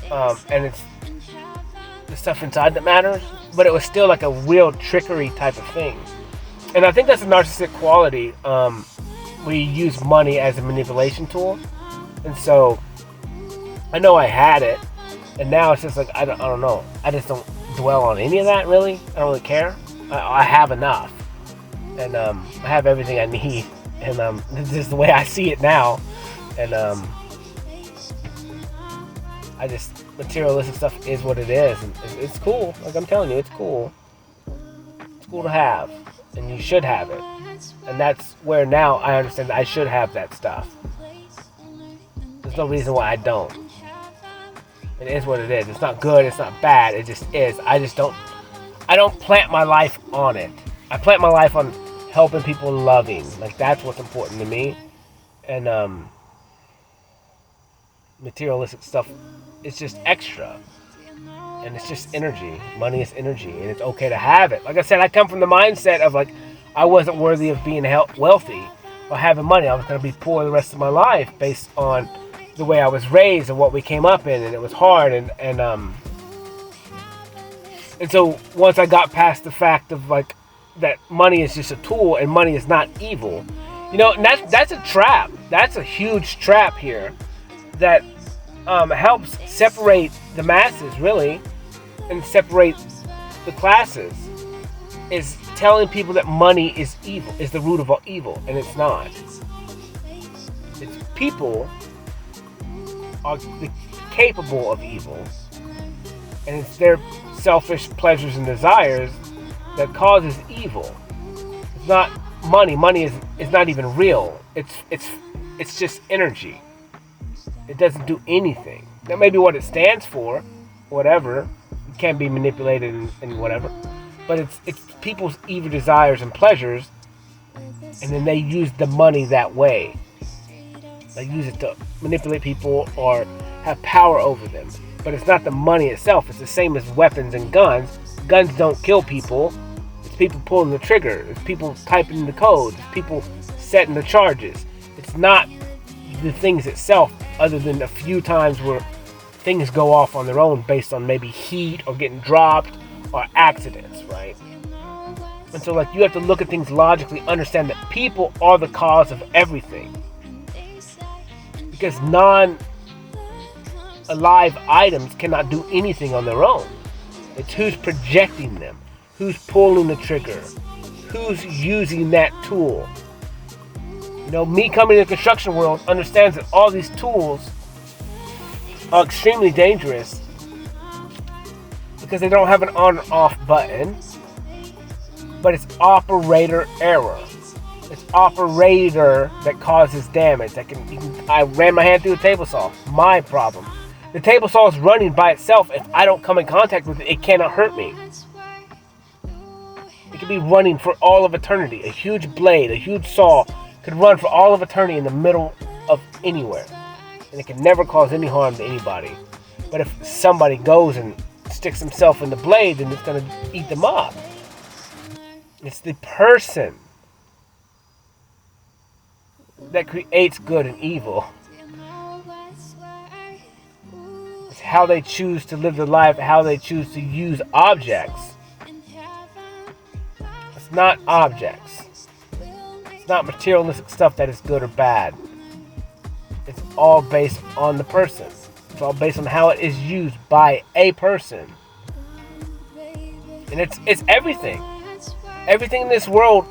and it's the stuff inside that matters. But it was still like a real trickery type of thing, and I think that's a narcissistic quality. We use money as a manipulation tool, and so I know I had it, and now it's just like I don't know. I just don't dwell on any of that really. I don't really care. I have enough, and I have everything I need, and this is the way I see it now, and I just materialistic stuff is what it is, and it's cool. Like I'm telling you, it's cool. It's cool to have, and you should have it. And that's where now I understand that I should have that stuff. There's no reason why I don't. It is what it is. It's not good, it's not bad, it just is. I don't plant my life on it. I plant my life on helping people, loving. Like that's what's important to me. And materialistic stuff is just extra. And it's just energy. Money is energy, and it's okay to have it. Like I said, I come from the mindset of like I wasn't worthy of being wealthy or having money. I was going to be poor the rest of my life based on the way I was raised and what we came up in, and it was hard. And so once I got past the fact of like that money is just a tool and money is not evil, you know, and that's a trap. That's a huge trap here that helps separate the masses really and separate the classes. Is telling people that money is evil, is the root of all evil, and it's not. It's people are capable of evil, and it's their selfish pleasures and desires that causes evil. It's not money. Money is not even real. It's just energy. It doesn't do anything. That may be what it stands for, whatever. It can be manipulated and whatever. But it's people's evil desires and pleasures, and then they use the money that way. They use it to manipulate people or have power over them. But it's not the money itself. It's the same as weapons and guns. Guns don't kill people. It's people pulling the trigger. It's people typing in the code. It's people setting the charges. It's not the things itself other than a few times where things go off on their own based on maybe heat or getting dropped or accidents, right? And so like you have to look at things logically, understand that people are the cause of everything. Because non-alive items cannot do anything on their own. It's who's projecting them, who's pulling the trigger, who's using that tool. You know, me coming in the construction world understands that all these tools are extremely dangerous because they don't have an on or off button, but it's operator error. It's operator that causes damage. I ran my hand through a table saw. My problem. The table saw is running by itself. If I don't come in contact with it, it cannot hurt me. It could be running for all of eternity. A huge blade, a huge saw could run for all of eternity in the middle of anywhere. And it can never cause any harm to anybody. But if somebody goes and sticks himself in the blade, then it's going to eat them up. It's the person that creates good and evil. It's how they choose to live their life, how they choose to use objects. It's not objects. It's not materialistic stuff that is good or bad. It's all based on the person. It's all based on how it is used by a person. And it's everything. Everything in this world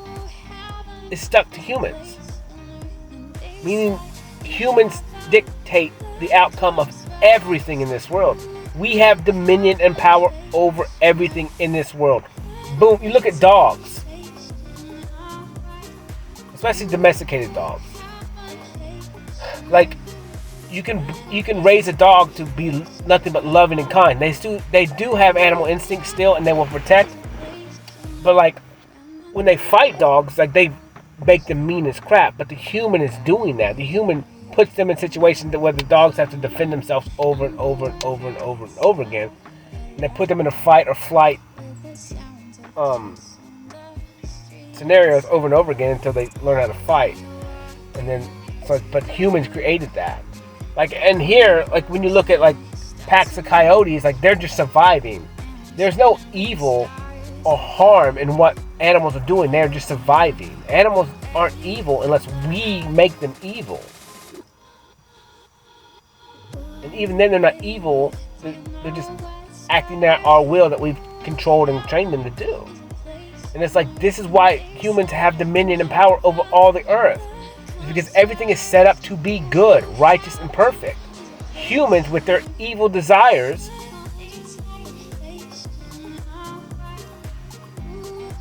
is stuck to humans. Meaning humans dictate the outcome of everything in this world. We have dominion and power over everything in this world. Boom, you look at dogs. Especially domesticated dogs. Like, you can raise a dog to be nothing but loving and kind. They do have animal instinct still, and they will protect. But like, when they fight dogs, like they make them mean as crap. But the human is doing that. The human puts them in situations where the dogs have to defend themselves over and over and over and over and over again. And they put them in a fight or flight scenarios over and over again until they learn how to fight. And then, but humans created that. Like, and here, like when you look at like packs of coyotes, like they're just surviving. There's no evil or harm in what animals are doing. They're just surviving. Animals aren't evil unless we make them evil. And even then, they're not evil. They're just acting at our will that we've controlled and trained them to do. And it's like, this is why humans have dominion and power over all the earth. It's because everything is set up to be good, righteous, and perfect. Humans, with their evil desires,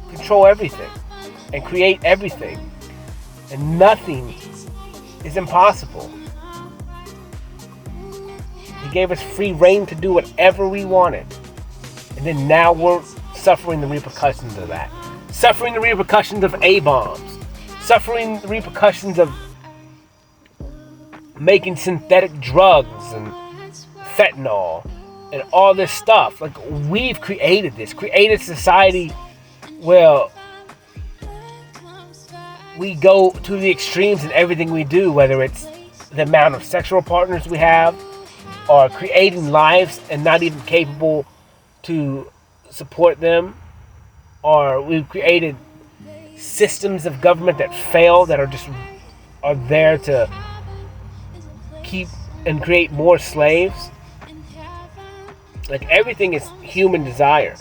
control everything and create everything. And nothing is impossible. He gave us free reign to do whatever we wanted. And then now we're suffering the repercussions of that. Suffering the repercussions of A-bombs. Suffering the repercussions of making synthetic drugs and fentanyl and all this stuff. Like, we've created this. Created society where we go to the extremes in everything we do, whether it's the amount of sexual partners we have, or creating lives and not even capable to support them, or we've created systems of government that fail, that are there to keep and create more slaves. Like, everything is human desire,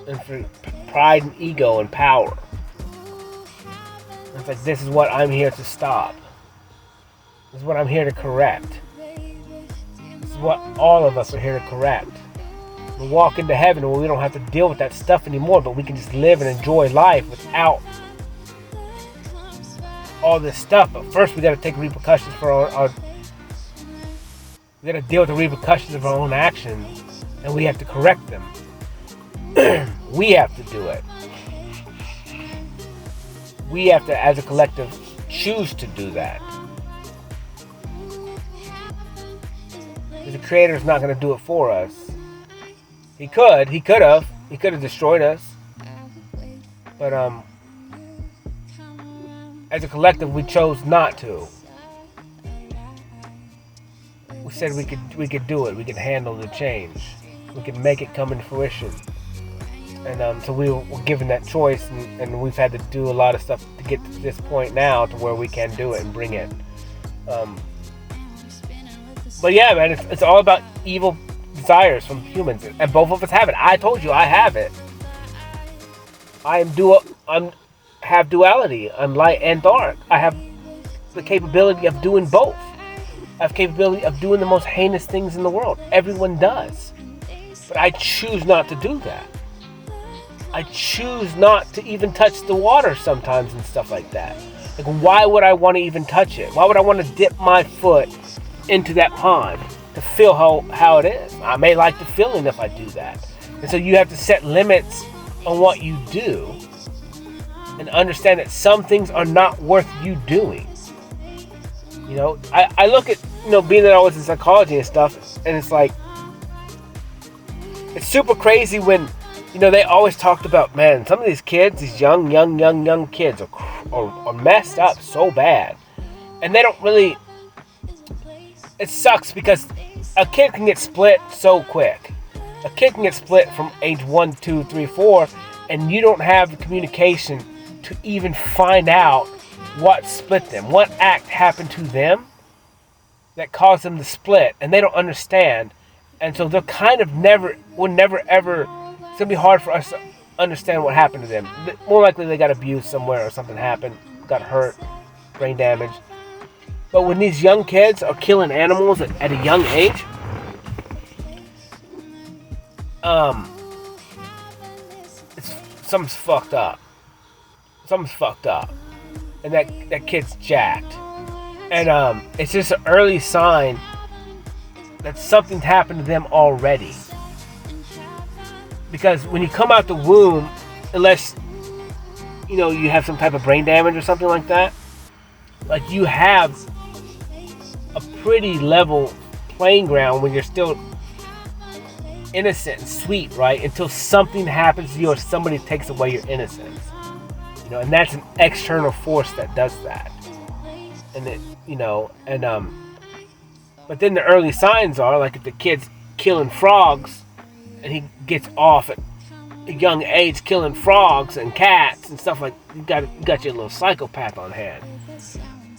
and for pride and ego and power. It's like, this is what I'm here to stop. This is what I'm here to correct. This is what all of us are here to correct. We walk into heaven where we don't have to deal with that stuff anymore, but we can just live and enjoy life without all this stuff. But first, we got to take repercussions for our we got to deal with the repercussions of our own actions, and we have to correct them. We have to do it. We have to, as a collective, choose to do that. The Creator's not going to do it for us. He could have destroyed us. But as a collective, we chose not to. said we could do it. We could handle the change. We could make it come into fruition. And so we were given that choice, and we've had to do a lot of stuff to get to this point now to where we can do it and bring it. But yeah, man, it's all about evil desires from humans, and both of us have it. I told you I have it. I have duality. I'm light and dark. I have the capability of doing both. I have capability of doing the most heinous things in the world. Everyone does. But I choose not to do that. I choose not to even touch the water sometimes and stuff like that. Like, why would I want to even touch it? Why would I want to dip my foot into that pond to feel how it is? I may like the feeling if I do that. And so you have to set limits on what you do and understand that some things are not worth you doing. You know, I look at, being that I was in psychology and stuff, and it's like, it's super crazy when, they always talked about, man, some of these kids, these young kids are messed up so bad. And they don't really, it sucks because a kid can get split so quick. A kid can get split from age 1, 2, 3, 4, and you don't have the communication to even find out what split them, what act happened to them that caused them to split, and they don't understand. And so they're kind of will never ever, it's going to be hard for us to understand what happened to them. More likely they got abused somewhere or something happened, got hurt, brain damage. But when these young kids are killing animals at a young age, something's fucked up. Something's fucked up. And that kid's jacked. And it's just an early sign that something's happened to them already. Because when you come out the womb, unless you have some type of brain damage or something like that, like, you have a pretty level playing ground when you're still innocent and sweet, right? Until something happens to you or somebody takes away your innocence. And that's an external force that does that. And it, but then the early signs are, like, if the kid's killing frogs and he gets off at a young age killing frogs and cats and stuff, like, you got your little psychopath on hand.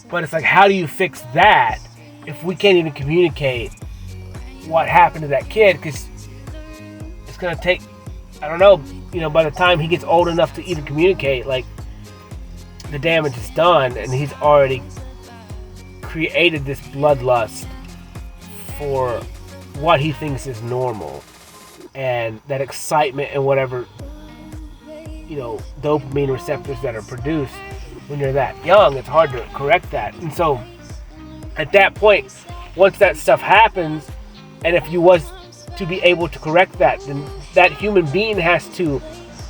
But it's like, how do you fix that if we can't even communicate what happened to that kid? Because it's going to take, I don't know, by the time he gets old enough to even communicate, like, the damage is done, and he's already created this bloodlust for what he thinks is normal, and that excitement and whatever, dopamine receptors that are produced when you're that young. It's hard to correct that. And so at that point, once that stuff happens, and if you was to be able to correct that, then that human being has to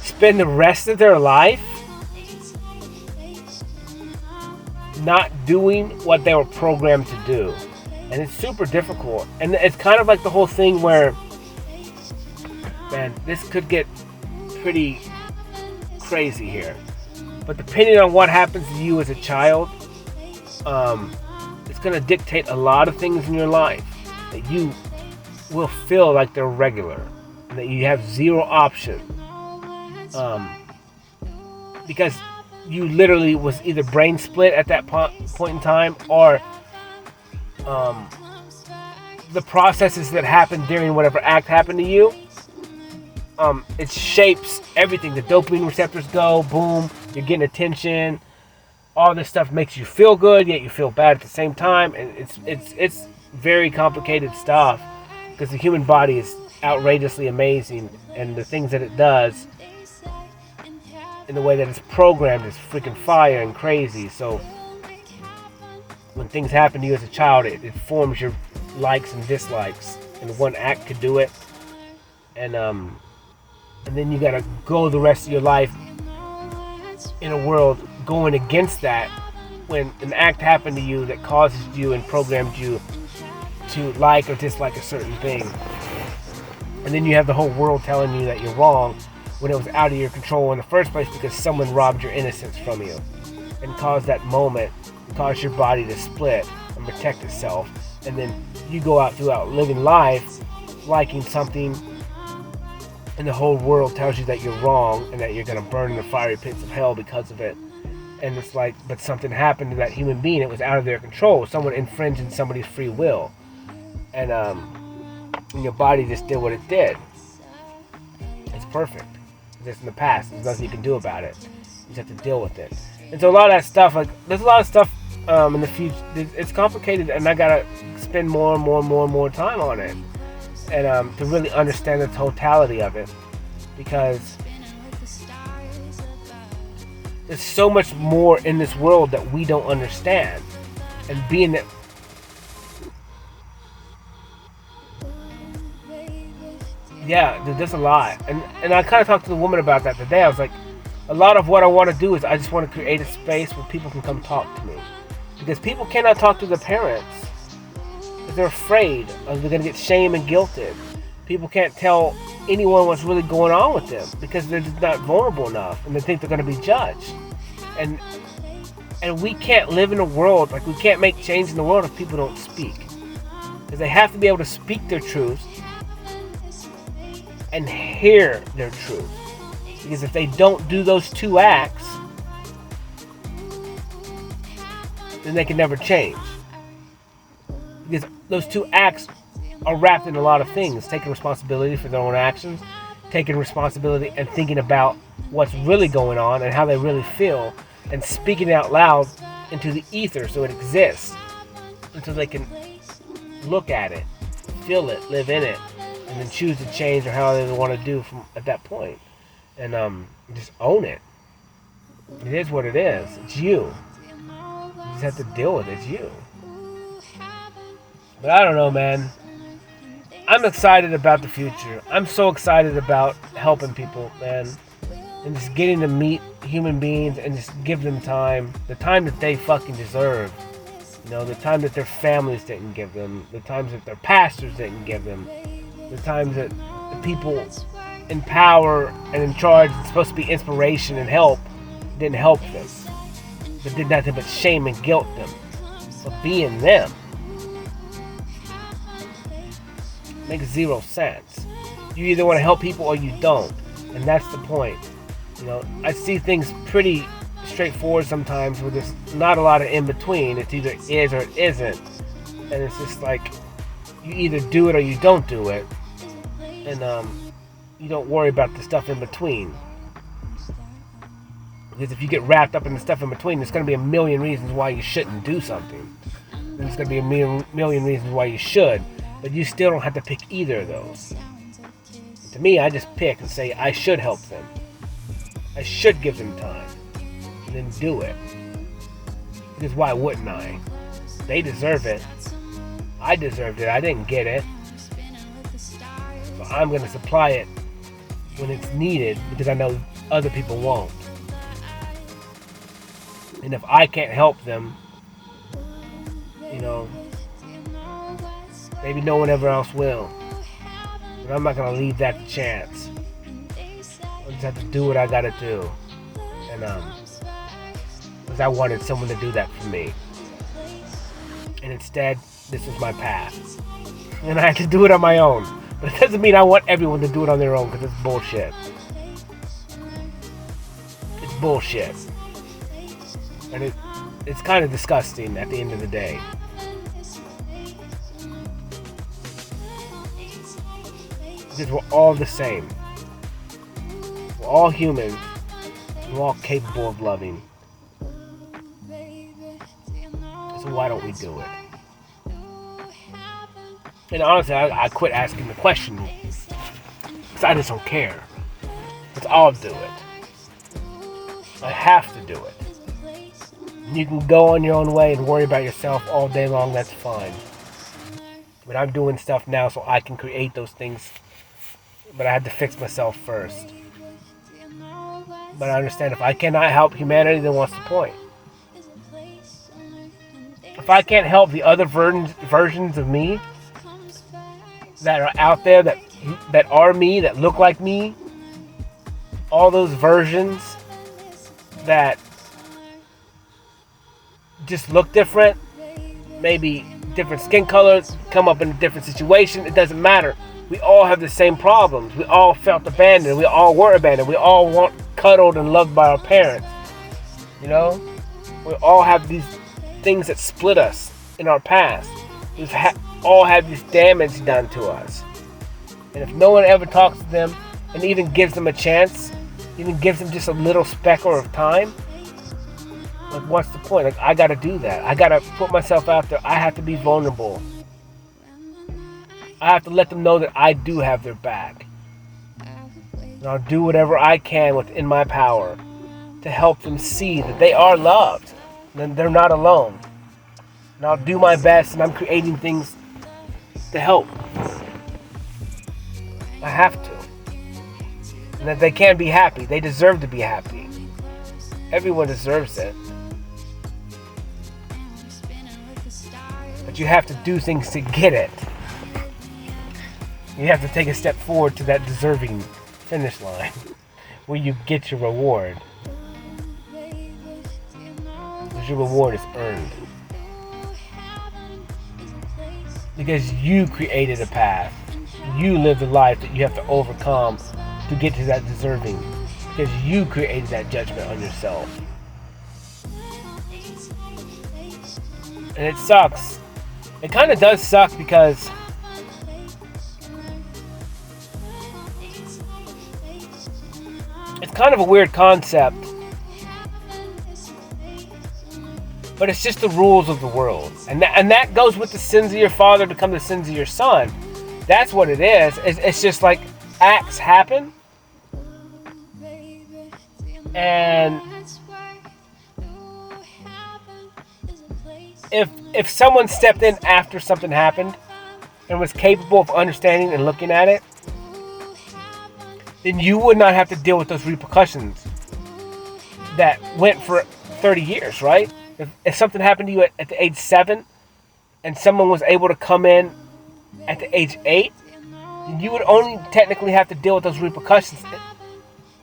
spend the rest of their life not doing what they were programmed to do. And it's super difficult. And it's kind of like the whole thing where, man, this could get pretty crazy here. But depending on what happens to you as a child, it's going to dictate a lot of things in your life that you will feel like they're regular and that you have zero option. Because you literally was either brain split at that point in time, or the processes that happened during whatever act happened to you, it shapes everything. The dopamine receptors go, boom, you're getting attention. All this stuff makes you feel good, yet you feel bad at the same time. And it's very complicated stuff, because the human body is outrageously amazing, and the things that it does in the way that it's programmed is freaking fire and crazy. So when things happen to you as a child, it forms your likes and dislikes, and one act could do it. And then you gotta go the rest of your life in a world going against that, when an act happened to you that causes you and programmed you to like or dislike a certain thing. And then you have the whole world telling you that you're wrong, when it was out of your control in the first place, because someone robbed your innocence from you and caused that moment, caused your body to split. and protect itself, and then you go out throughout living life liking something, and the whole world tells you that you're wrong and that you're going to burn in the fiery pits of hell because of it. And it's like, but something happened to that human being. It was out of their control. Someone infringing somebody's free will, and your body just did what it did. It's perfect. It's in the past. There's nothing you can do about it. You just have to deal with it. And so a lot of that stuff, like, there's a lot of stuff in the future. It's complicated, and I gotta spend more time on it, and to really understand the totality of it, because there's so much more in this world that we don't understand. And being that, yeah, there's a lot. And I kind of talked to the woman about that today. I was like, a lot of what I want to do is I just want to create a space where people can come talk to me. Because people cannot talk to their parents because they're afraid of they're going to get shamed and guilted. People can't tell anyone what's really going on with them because they're just not vulnerable enough, and they think they're going to be judged. And we can't live in a world, like, we can't make change in the world if people don't speak. Because they have to be able to speak their truths and hear their truth. Because if they don't do those two acts, then they can never change. Because those two acts are wrapped in a lot of things. Taking responsibility for their own actions, taking responsibility and thinking about what's really going on and how they really feel, and speaking it out loud into the ether so it exists, until they can look at it, feel it, live in it, and then choose to change or how they want to do from at that point. And just own it. It is what it is. It's you. You just have to deal with it. It's you. But I don't know, man. I'm excited about the future. I'm so excited about helping people, man. And just getting to meet human beings and just give them time. The time that they fucking deserve. You know, the time that their families didn't give them. The times that their pastors didn't give them. The times that the people in power and in charge, it's supposed to be inspiration and help, didn't help them. But did nothing but shame and guilt them for being them. Makes zero sense. You either want to help people or you don't. And that's the point. You know, I see things pretty straightforward sometimes where there's not a lot of in between. It's either is or it isn't. And it's just like, you either do it or you don't do it. And you don't worry about the stuff in between. Because if you get wrapped up in the stuff in between, there's going to be a million reasons why you shouldn't do something. And there's going to be a million reasons why you should. But you still don't have to pick either of those. To me, I just pick and say, I should help them. I should give them time. And then do it. Because why wouldn't I? They deserve it. I deserved it. I didn't get it. But I'm going to supply it when it's needed, because I know other people won't. And if I can't help them, you know, maybe no one ever else will. But I'm not going to leave that to chance. I just have to do what I got to do. And because I wanted someone to do that for me. And instead, this is my path. And I had to do it on my own. But it doesn't mean I want everyone to do it on their own, because it's bullshit. It's bullshit. And it's kind of disgusting at the end of the day. Because we're all the same. We're all humans. We're all capable of loving. So why don't we do it? And honestly, I quit asking the question. Because I just don't care. Because I'll do it. I have to do it. You can go on your own way and worry about yourself all day long, that's fine. But I'm doing stuff now so I can create those things. But I had to fix myself first. But I understand, if I cannot help humanity, then what's the point? If I can't help the other versions of me that are out there, that are me, that look like me, all those versions that just look different, maybe different skin colors, come up in a different situation. It doesn't matter. We all have the same problems. We all felt abandoned. We all were abandoned. We all want cuddled and loved by our parents. You know? We all have these things that split us in our past. We've all had this damage done to us. And if no one ever talks to them and even gives them a chance, even gives them just a little speckle of time, like, what's the point? Like, I gotta do that. I gotta put myself out there. I have to be vulnerable. I have to let them know that I do have their back. And I'll do whatever I can within my power to help them see that they are loved and they're not alone. And I'll do my best, and I'm creating things to help. I have to. And that they can be happy. They deserve to be happy. Everyone deserves it. But you have to do things to get it. You have to take a step forward to that deserving finish line where you get your reward. Because your reward is earned. Because you created a path. You lived a life that you have to overcome to get to that deserving. Because you created that judgment on yourself. And it sucks. It kind of does suck because it's kind of a weird concept. But it's just the rules of the world. And that goes with the sins of your father become the sins of your son. That's what it is. It's just like acts happen. And if someone stepped in after something happened and was capable of understanding and looking at it, then you would not have to deal with those repercussions that went for 30 years, right? If something happened to you at the age 7 and someone was able to come in at the age 8, then you would only technically have to deal with those repercussions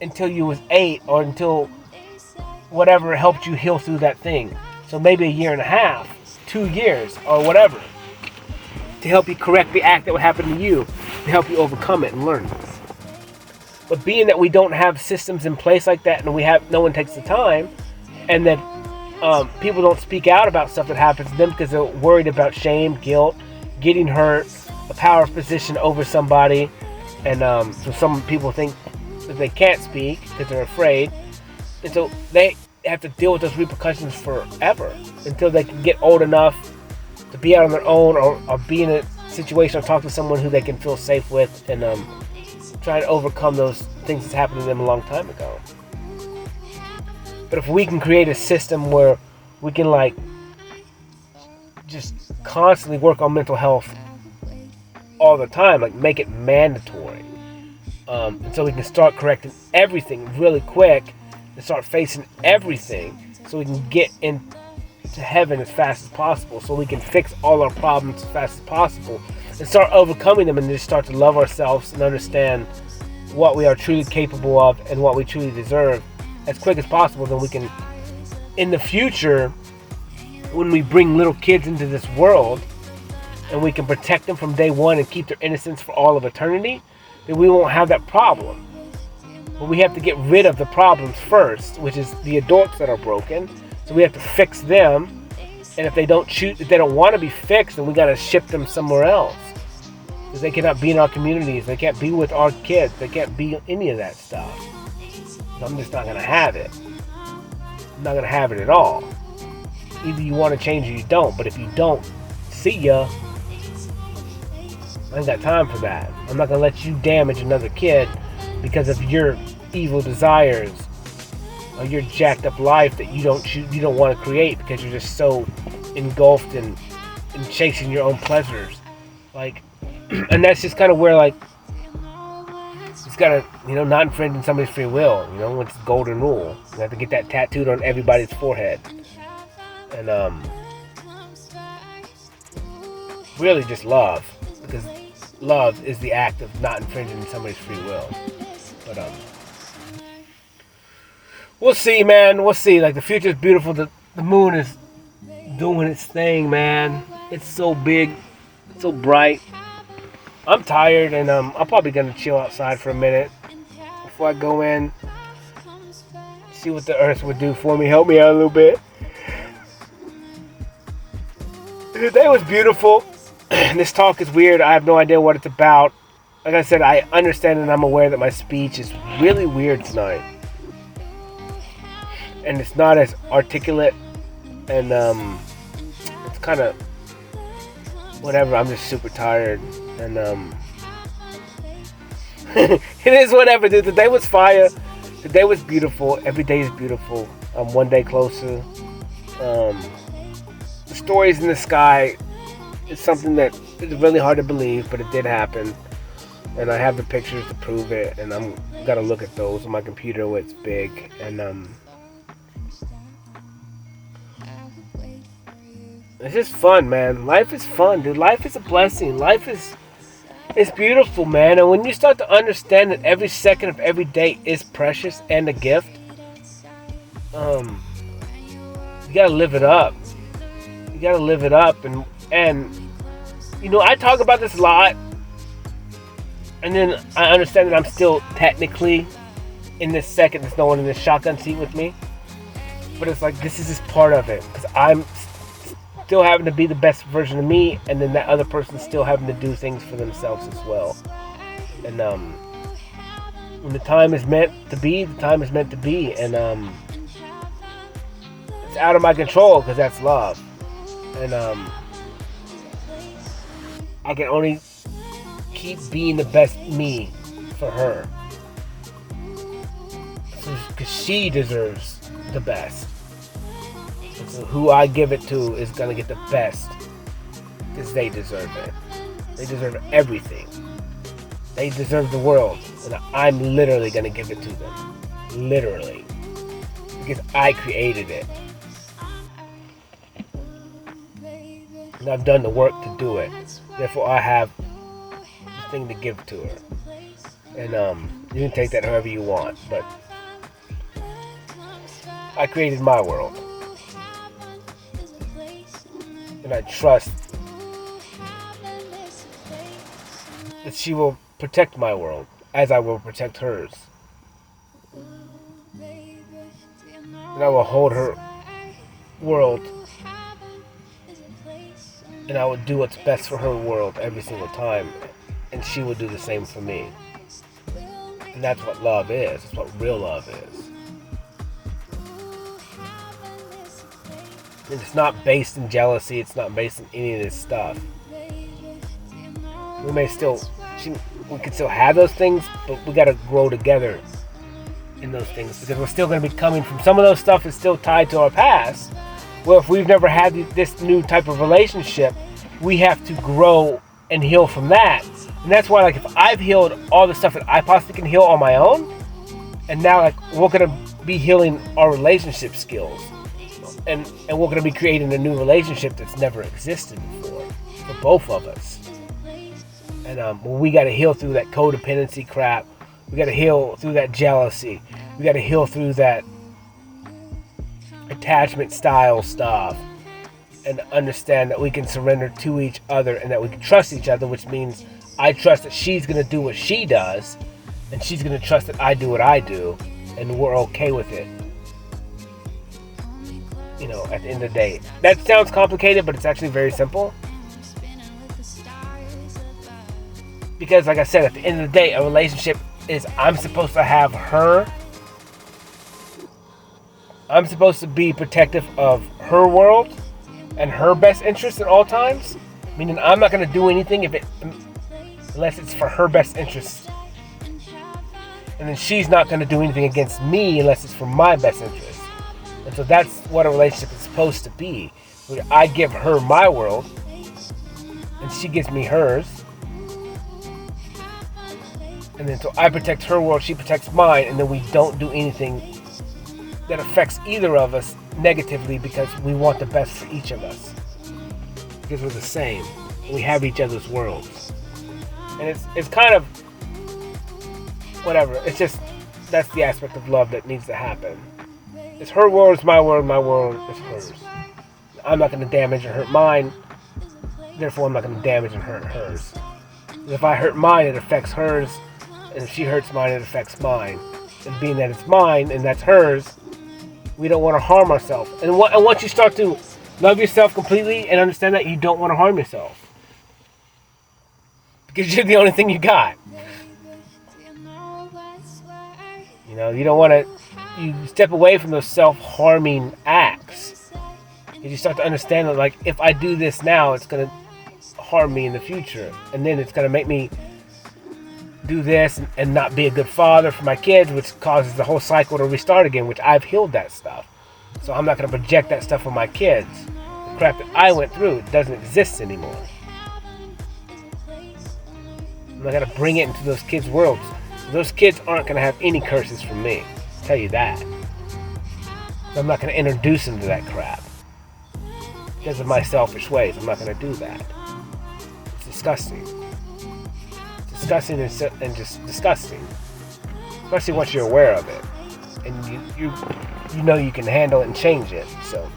until you was 8 or until whatever helped you heal through that thing. So maybe a year and a half, 2 years, or whatever, to help you correct the act that would happen to you, to help you overcome it and learn. But being that we don't have systems in place like that, and no one takes the time, and that people don't speak out about stuff that happens to them because they're worried about shame, guilt, getting hurt, a power position over somebody, and so some people think that they can't speak because they're afraid, and so they have to deal with those repercussions forever until they can get old enough to be out on their own or be in a situation or talk to someone who they can feel safe with and try to overcome those things that happened to them a long time ago. But if we can create a system where we can like just constantly work on mental health all the time, like make it mandatory, and so we can start correcting everything really quick and start facing everything so we can get into heaven as fast as possible, so we can fix all our problems as fast as possible and start overcoming them and just start to love ourselves and understand what we are truly capable of and what we truly deserve as quick as possible. Then we can, in the future, when we bring little kids into this world and we can protect them from day one and keep their innocence for all of eternity, then we won't have that problem. But we have to get rid of the problems first, which is the adults that are broken. So we have to fix them, and if they don't want to be fixed, then we got to ship them somewhere else. Because they cannot be in our communities, they can't be with our kids, they can't be any of that stuff. So I'm just not going to have it. I'm not going to have it at all. Either you want to change or you don't, but if you don't, see ya. I ain't got time for that. I'm not going to let you damage another kid because of your evil desires or your jacked up life that you don't want to create because you're just so engulfed in chasing your own pleasures. Like, and that's just kind of where, like, it's gotta, not infringing somebody's free will, it's the golden rule. You have to get that tattooed on everybody's forehead. And, really just love. Because love is the act of not infringing somebody's free will. But, we'll see, man. We'll see. Like, the future is beautiful. The moon is doing its thing, man. It's so big, so bright. I'm tired, and I'm probably gonna chill outside for a minute before I go in. See what the earth would do for me. Help me out a little bit. The day was beautiful. This talk is weird. I have no idea what it's about. Like I said, I understand and I'm aware that my speech is really weird tonight. And it's not as articulate. And it's kind of whatever. I'm just super tired. And it is whatever, dude. The day was fire. The day was beautiful. Every day is beautiful. I'm one day closer. The stories in the sky is something that is really hard to believe, but it did happen. And I have the pictures to prove it, and I'm gotta look at those on my computer where it's big. And it's just fun, man. Life is fun, dude. Life is a blessing. Life is it's beautiful, man. And when you start to understand that every second of every day is precious and a gift, you gotta live it up. You gotta live it up, and you know, I talk about this a lot, and then I understand that I'm still technically in this second. There's no one in this shotgun seat with me, but it's like this is just part of it because I'm still having to be the best version of me, and then that other person's still having to do things for themselves as well. And when the time is meant to be, the time is meant to be, and it's out of my control because that's love. And I can only keep being the best me for her, because she deserves the best. So who I give it to is gonna get the best, because they deserve it. They deserve everything. They deserve the world, and I'm literally gonna give it to them, literally, because I created it. And I've done the work to do it. Therefore, I have the thing to give to her. And you can take that however you want, but I created my world. And I trust that she will protect my world as I will protect hers. And I will hold her world, and I will do what's best for her world every single time, and she will do the same for me. And that's what love is. That's what real love is. And it's not based in jealousy. It's not based in any of this stuff. We can still have those things, but we gotta grow together in those things, because we're still gonna be coming from some of those stuff is still tied to our past. Well, if we've never had this new type of relationship, we have to grow and heal from that. And that's why, like, if I've healed all the stuff that I possibly can heal on my own, and now, like, we're gonna be healing our relationship skills, and we're gonna be creating a new relationship that's never existed before for both of us. And we gotta heal through that codependency crap. We gotta heal through that jealousy. We gotta heal through that attachment style stuff, and understand that we can surrender to each other, and that we can trust each other, which means I trust that she's going to do what she does, and she's going to trust that I do what I do, and we're okay with it. You know, at the end of the day. That sounds complicated, but it's actually very simple. Because, like I said, at the end of the day, a relationship is I'm supposed to have her. I'm supposed to be protective of her world and her best interest at all times. Meaning I'm not going to do anything unless it's for her best interest. And then she's not going to do anything against me unless it's for my best interest. And so that's what a relationship is supposed to be. Where I give her my world, and she gives me hers. And then so I protect her world, she protects mine, and then we don't do anything that affects either of us negatively, because we want the best for each of us. Because we're the same. And we have each other's worlds. And it's kind of whatever. It's just that's the aspect of love that needs to happen. It's her world is my world is hers. I'm not going to damage or hurt mine. Therefore, I'm not going to damage and hurt hers. If I hurt mine, it affects hers. And if she hurts mine, it affects mine. And being that it's mine and that's hers, we don't want to harm ourselves. And once you start to love yourself completely and understand that, you don't want to harm yourself. Because you're the only thing you got. You know, you don't want to... You step away from those self-harming acts. You start to understand that, like, if I do this now, it's going to harm me in the future. And then it's going to make me do this and not be a good father for my kids, which causes the whole cycle to restart again, which I've healed that stuff. So I'm not going to project that stuff on my kids. The crap that I went through doesn't exist anymore. I'm not going to bring it into those kids' worlds. So those kids aren't going to have any curses from me. I'll tell you that. So I'm not going to introduce them to that crap. Because of my selfish ways, I'm not going to do that. It's disgusting. It's disgusting and just disgusting. Especially once you're aware of it. And you know you can handle it and change it. So,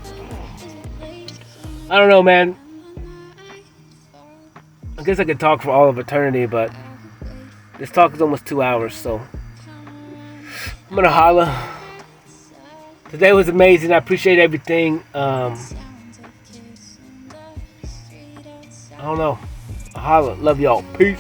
I don't know, man. I guess I could talk for all of eternity, but this talk is almost 2 hours, so I'm gonna holla. Today was amazing. I appreciate everything. I don't know. Holla. Love y'all. Peace.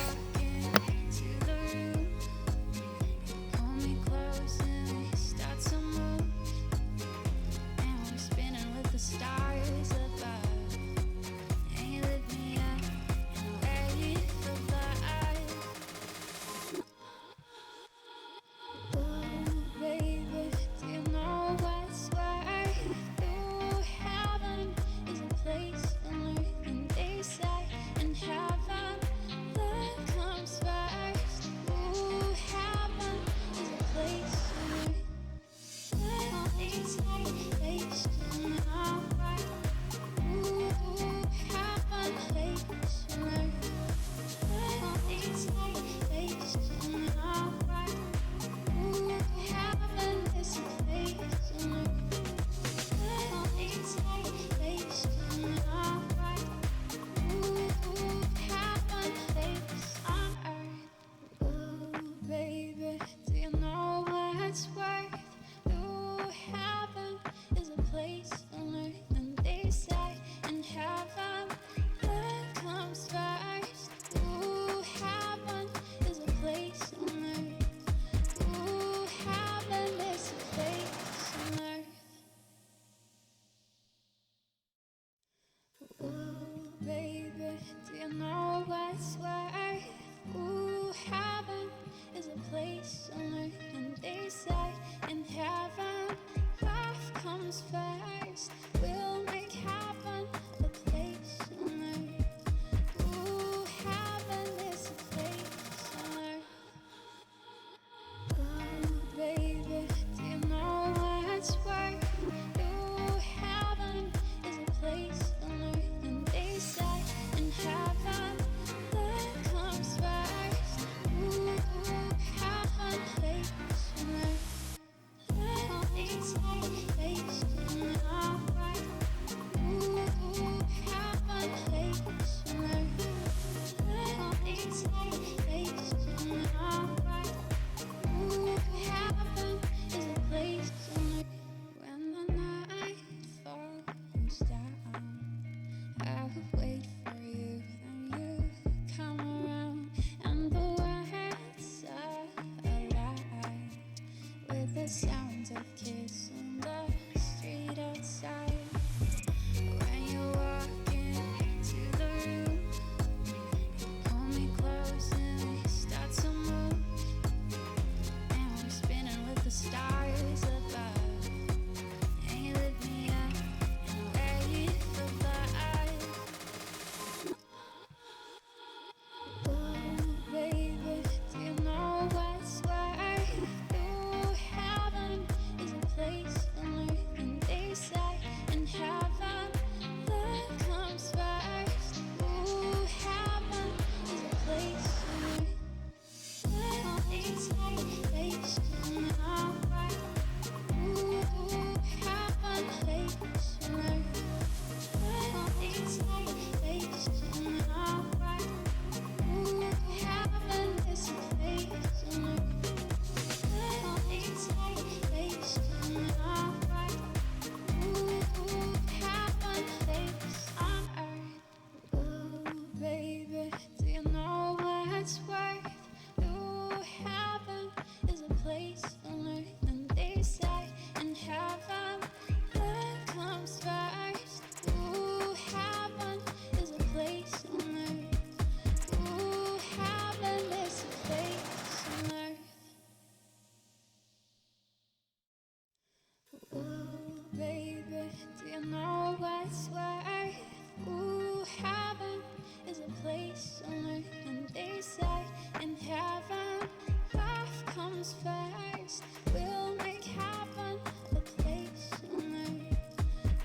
comes first. We'll make heaven a place on earth.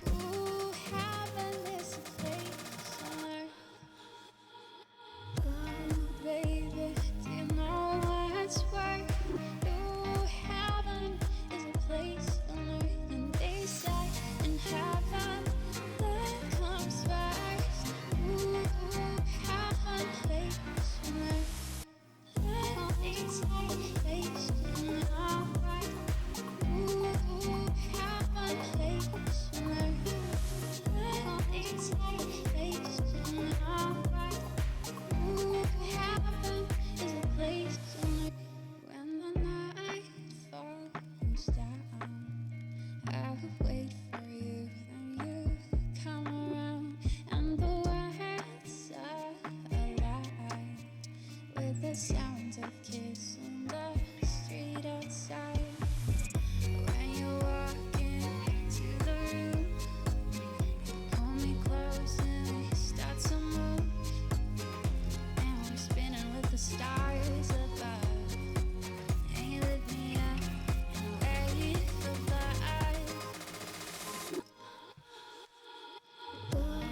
Ooh, heaven is a place on earth. Oh, baby, do you know what's worth? Ooh, heaven is a place on earth. And they say in heaven that comes first. Ooh, heaven place on earth. It's a place on earth. Ooh, heaven place on earth. It's a place on earth. Ooh, heaven is a place on earth. When the night falls down, I would wait for you, then you come around, and the words are alive with the sounds of kids on the street outside. When you walk into the room, hold me close and we start to move, and we're spinning with the stars above, and you lift me up and wait for life. Oh,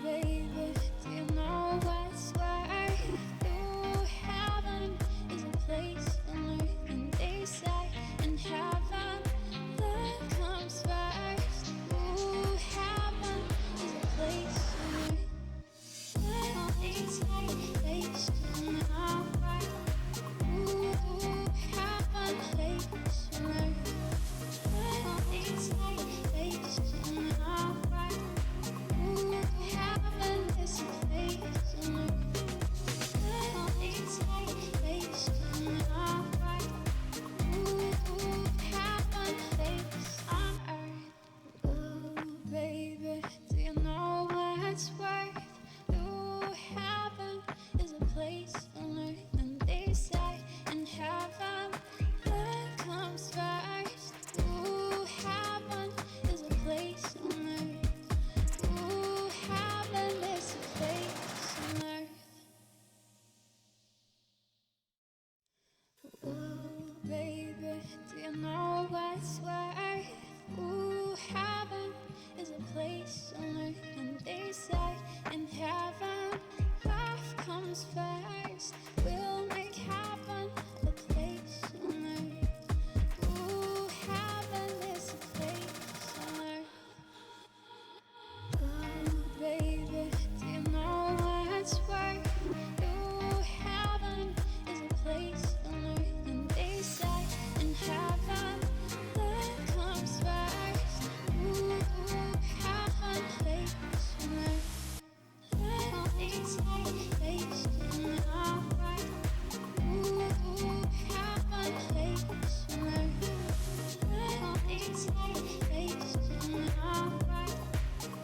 baby, do you know what's worth? Ooh, heaven is a place on earth, and they say in heaven that comes first. Ooh, heaven is a place on earth. It's a place on earth. Ooh, heaven place on earth. It's a place on earth. Ooh, heaven is a place on earth. It's a place on earth. Ooh, heaven place on earth. Ooh, baby, do you know what's worth? Ooh, heaven is a place on earth, and they say in heaven that comes first. Ooh, heaven is a place on earth. Ooh, heaven is a place on earth. Ooh, baby, do you know what's worth? Ooh, heaven is a place on earth, and they say in heaven love comes first. We'll make heaven a place on earth. Ooh, heaven is a place on earth. Oh, baby, do you know what's worth? Ooh, heaven is a place on earth, and they say in heaven that comes first. Ooh, heaven place on earth. It's a place on earth. Ooh, heaven place on earth. It's a place on earth.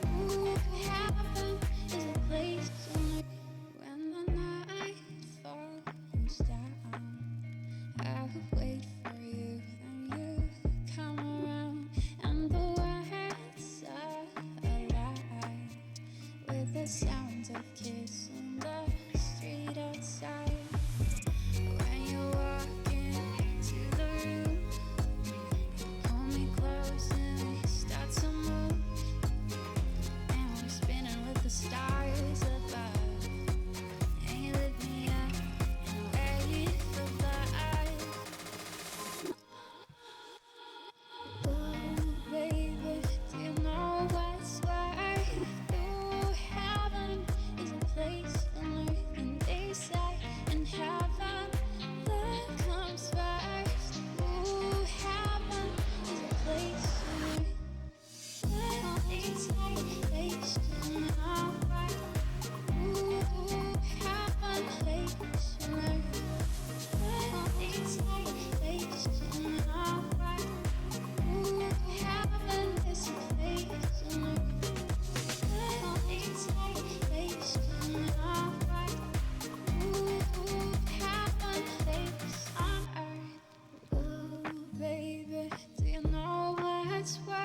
Ooh, heaven is a place on earth. When the night falls down, I would wait for you, then you come around, and the words are alive with the sounds of kids on the street outside. When you walk into the room, hold me close and we start to move, and we're spinning with the stars above, and you lift me up and wait for life. Oh, baby, do you know what's worth? Ooh, heaven is a place on earth, and they say in heaven that comes first. Ooh, heaven is a place on earth. It's a place on earth. Ooh, heaven place on earth. It's a place on earth. Ooh, heaven is a place on earth. It's a place on earth. Ooh, heaven place on earth. Ooh, baby, do you know what's worth?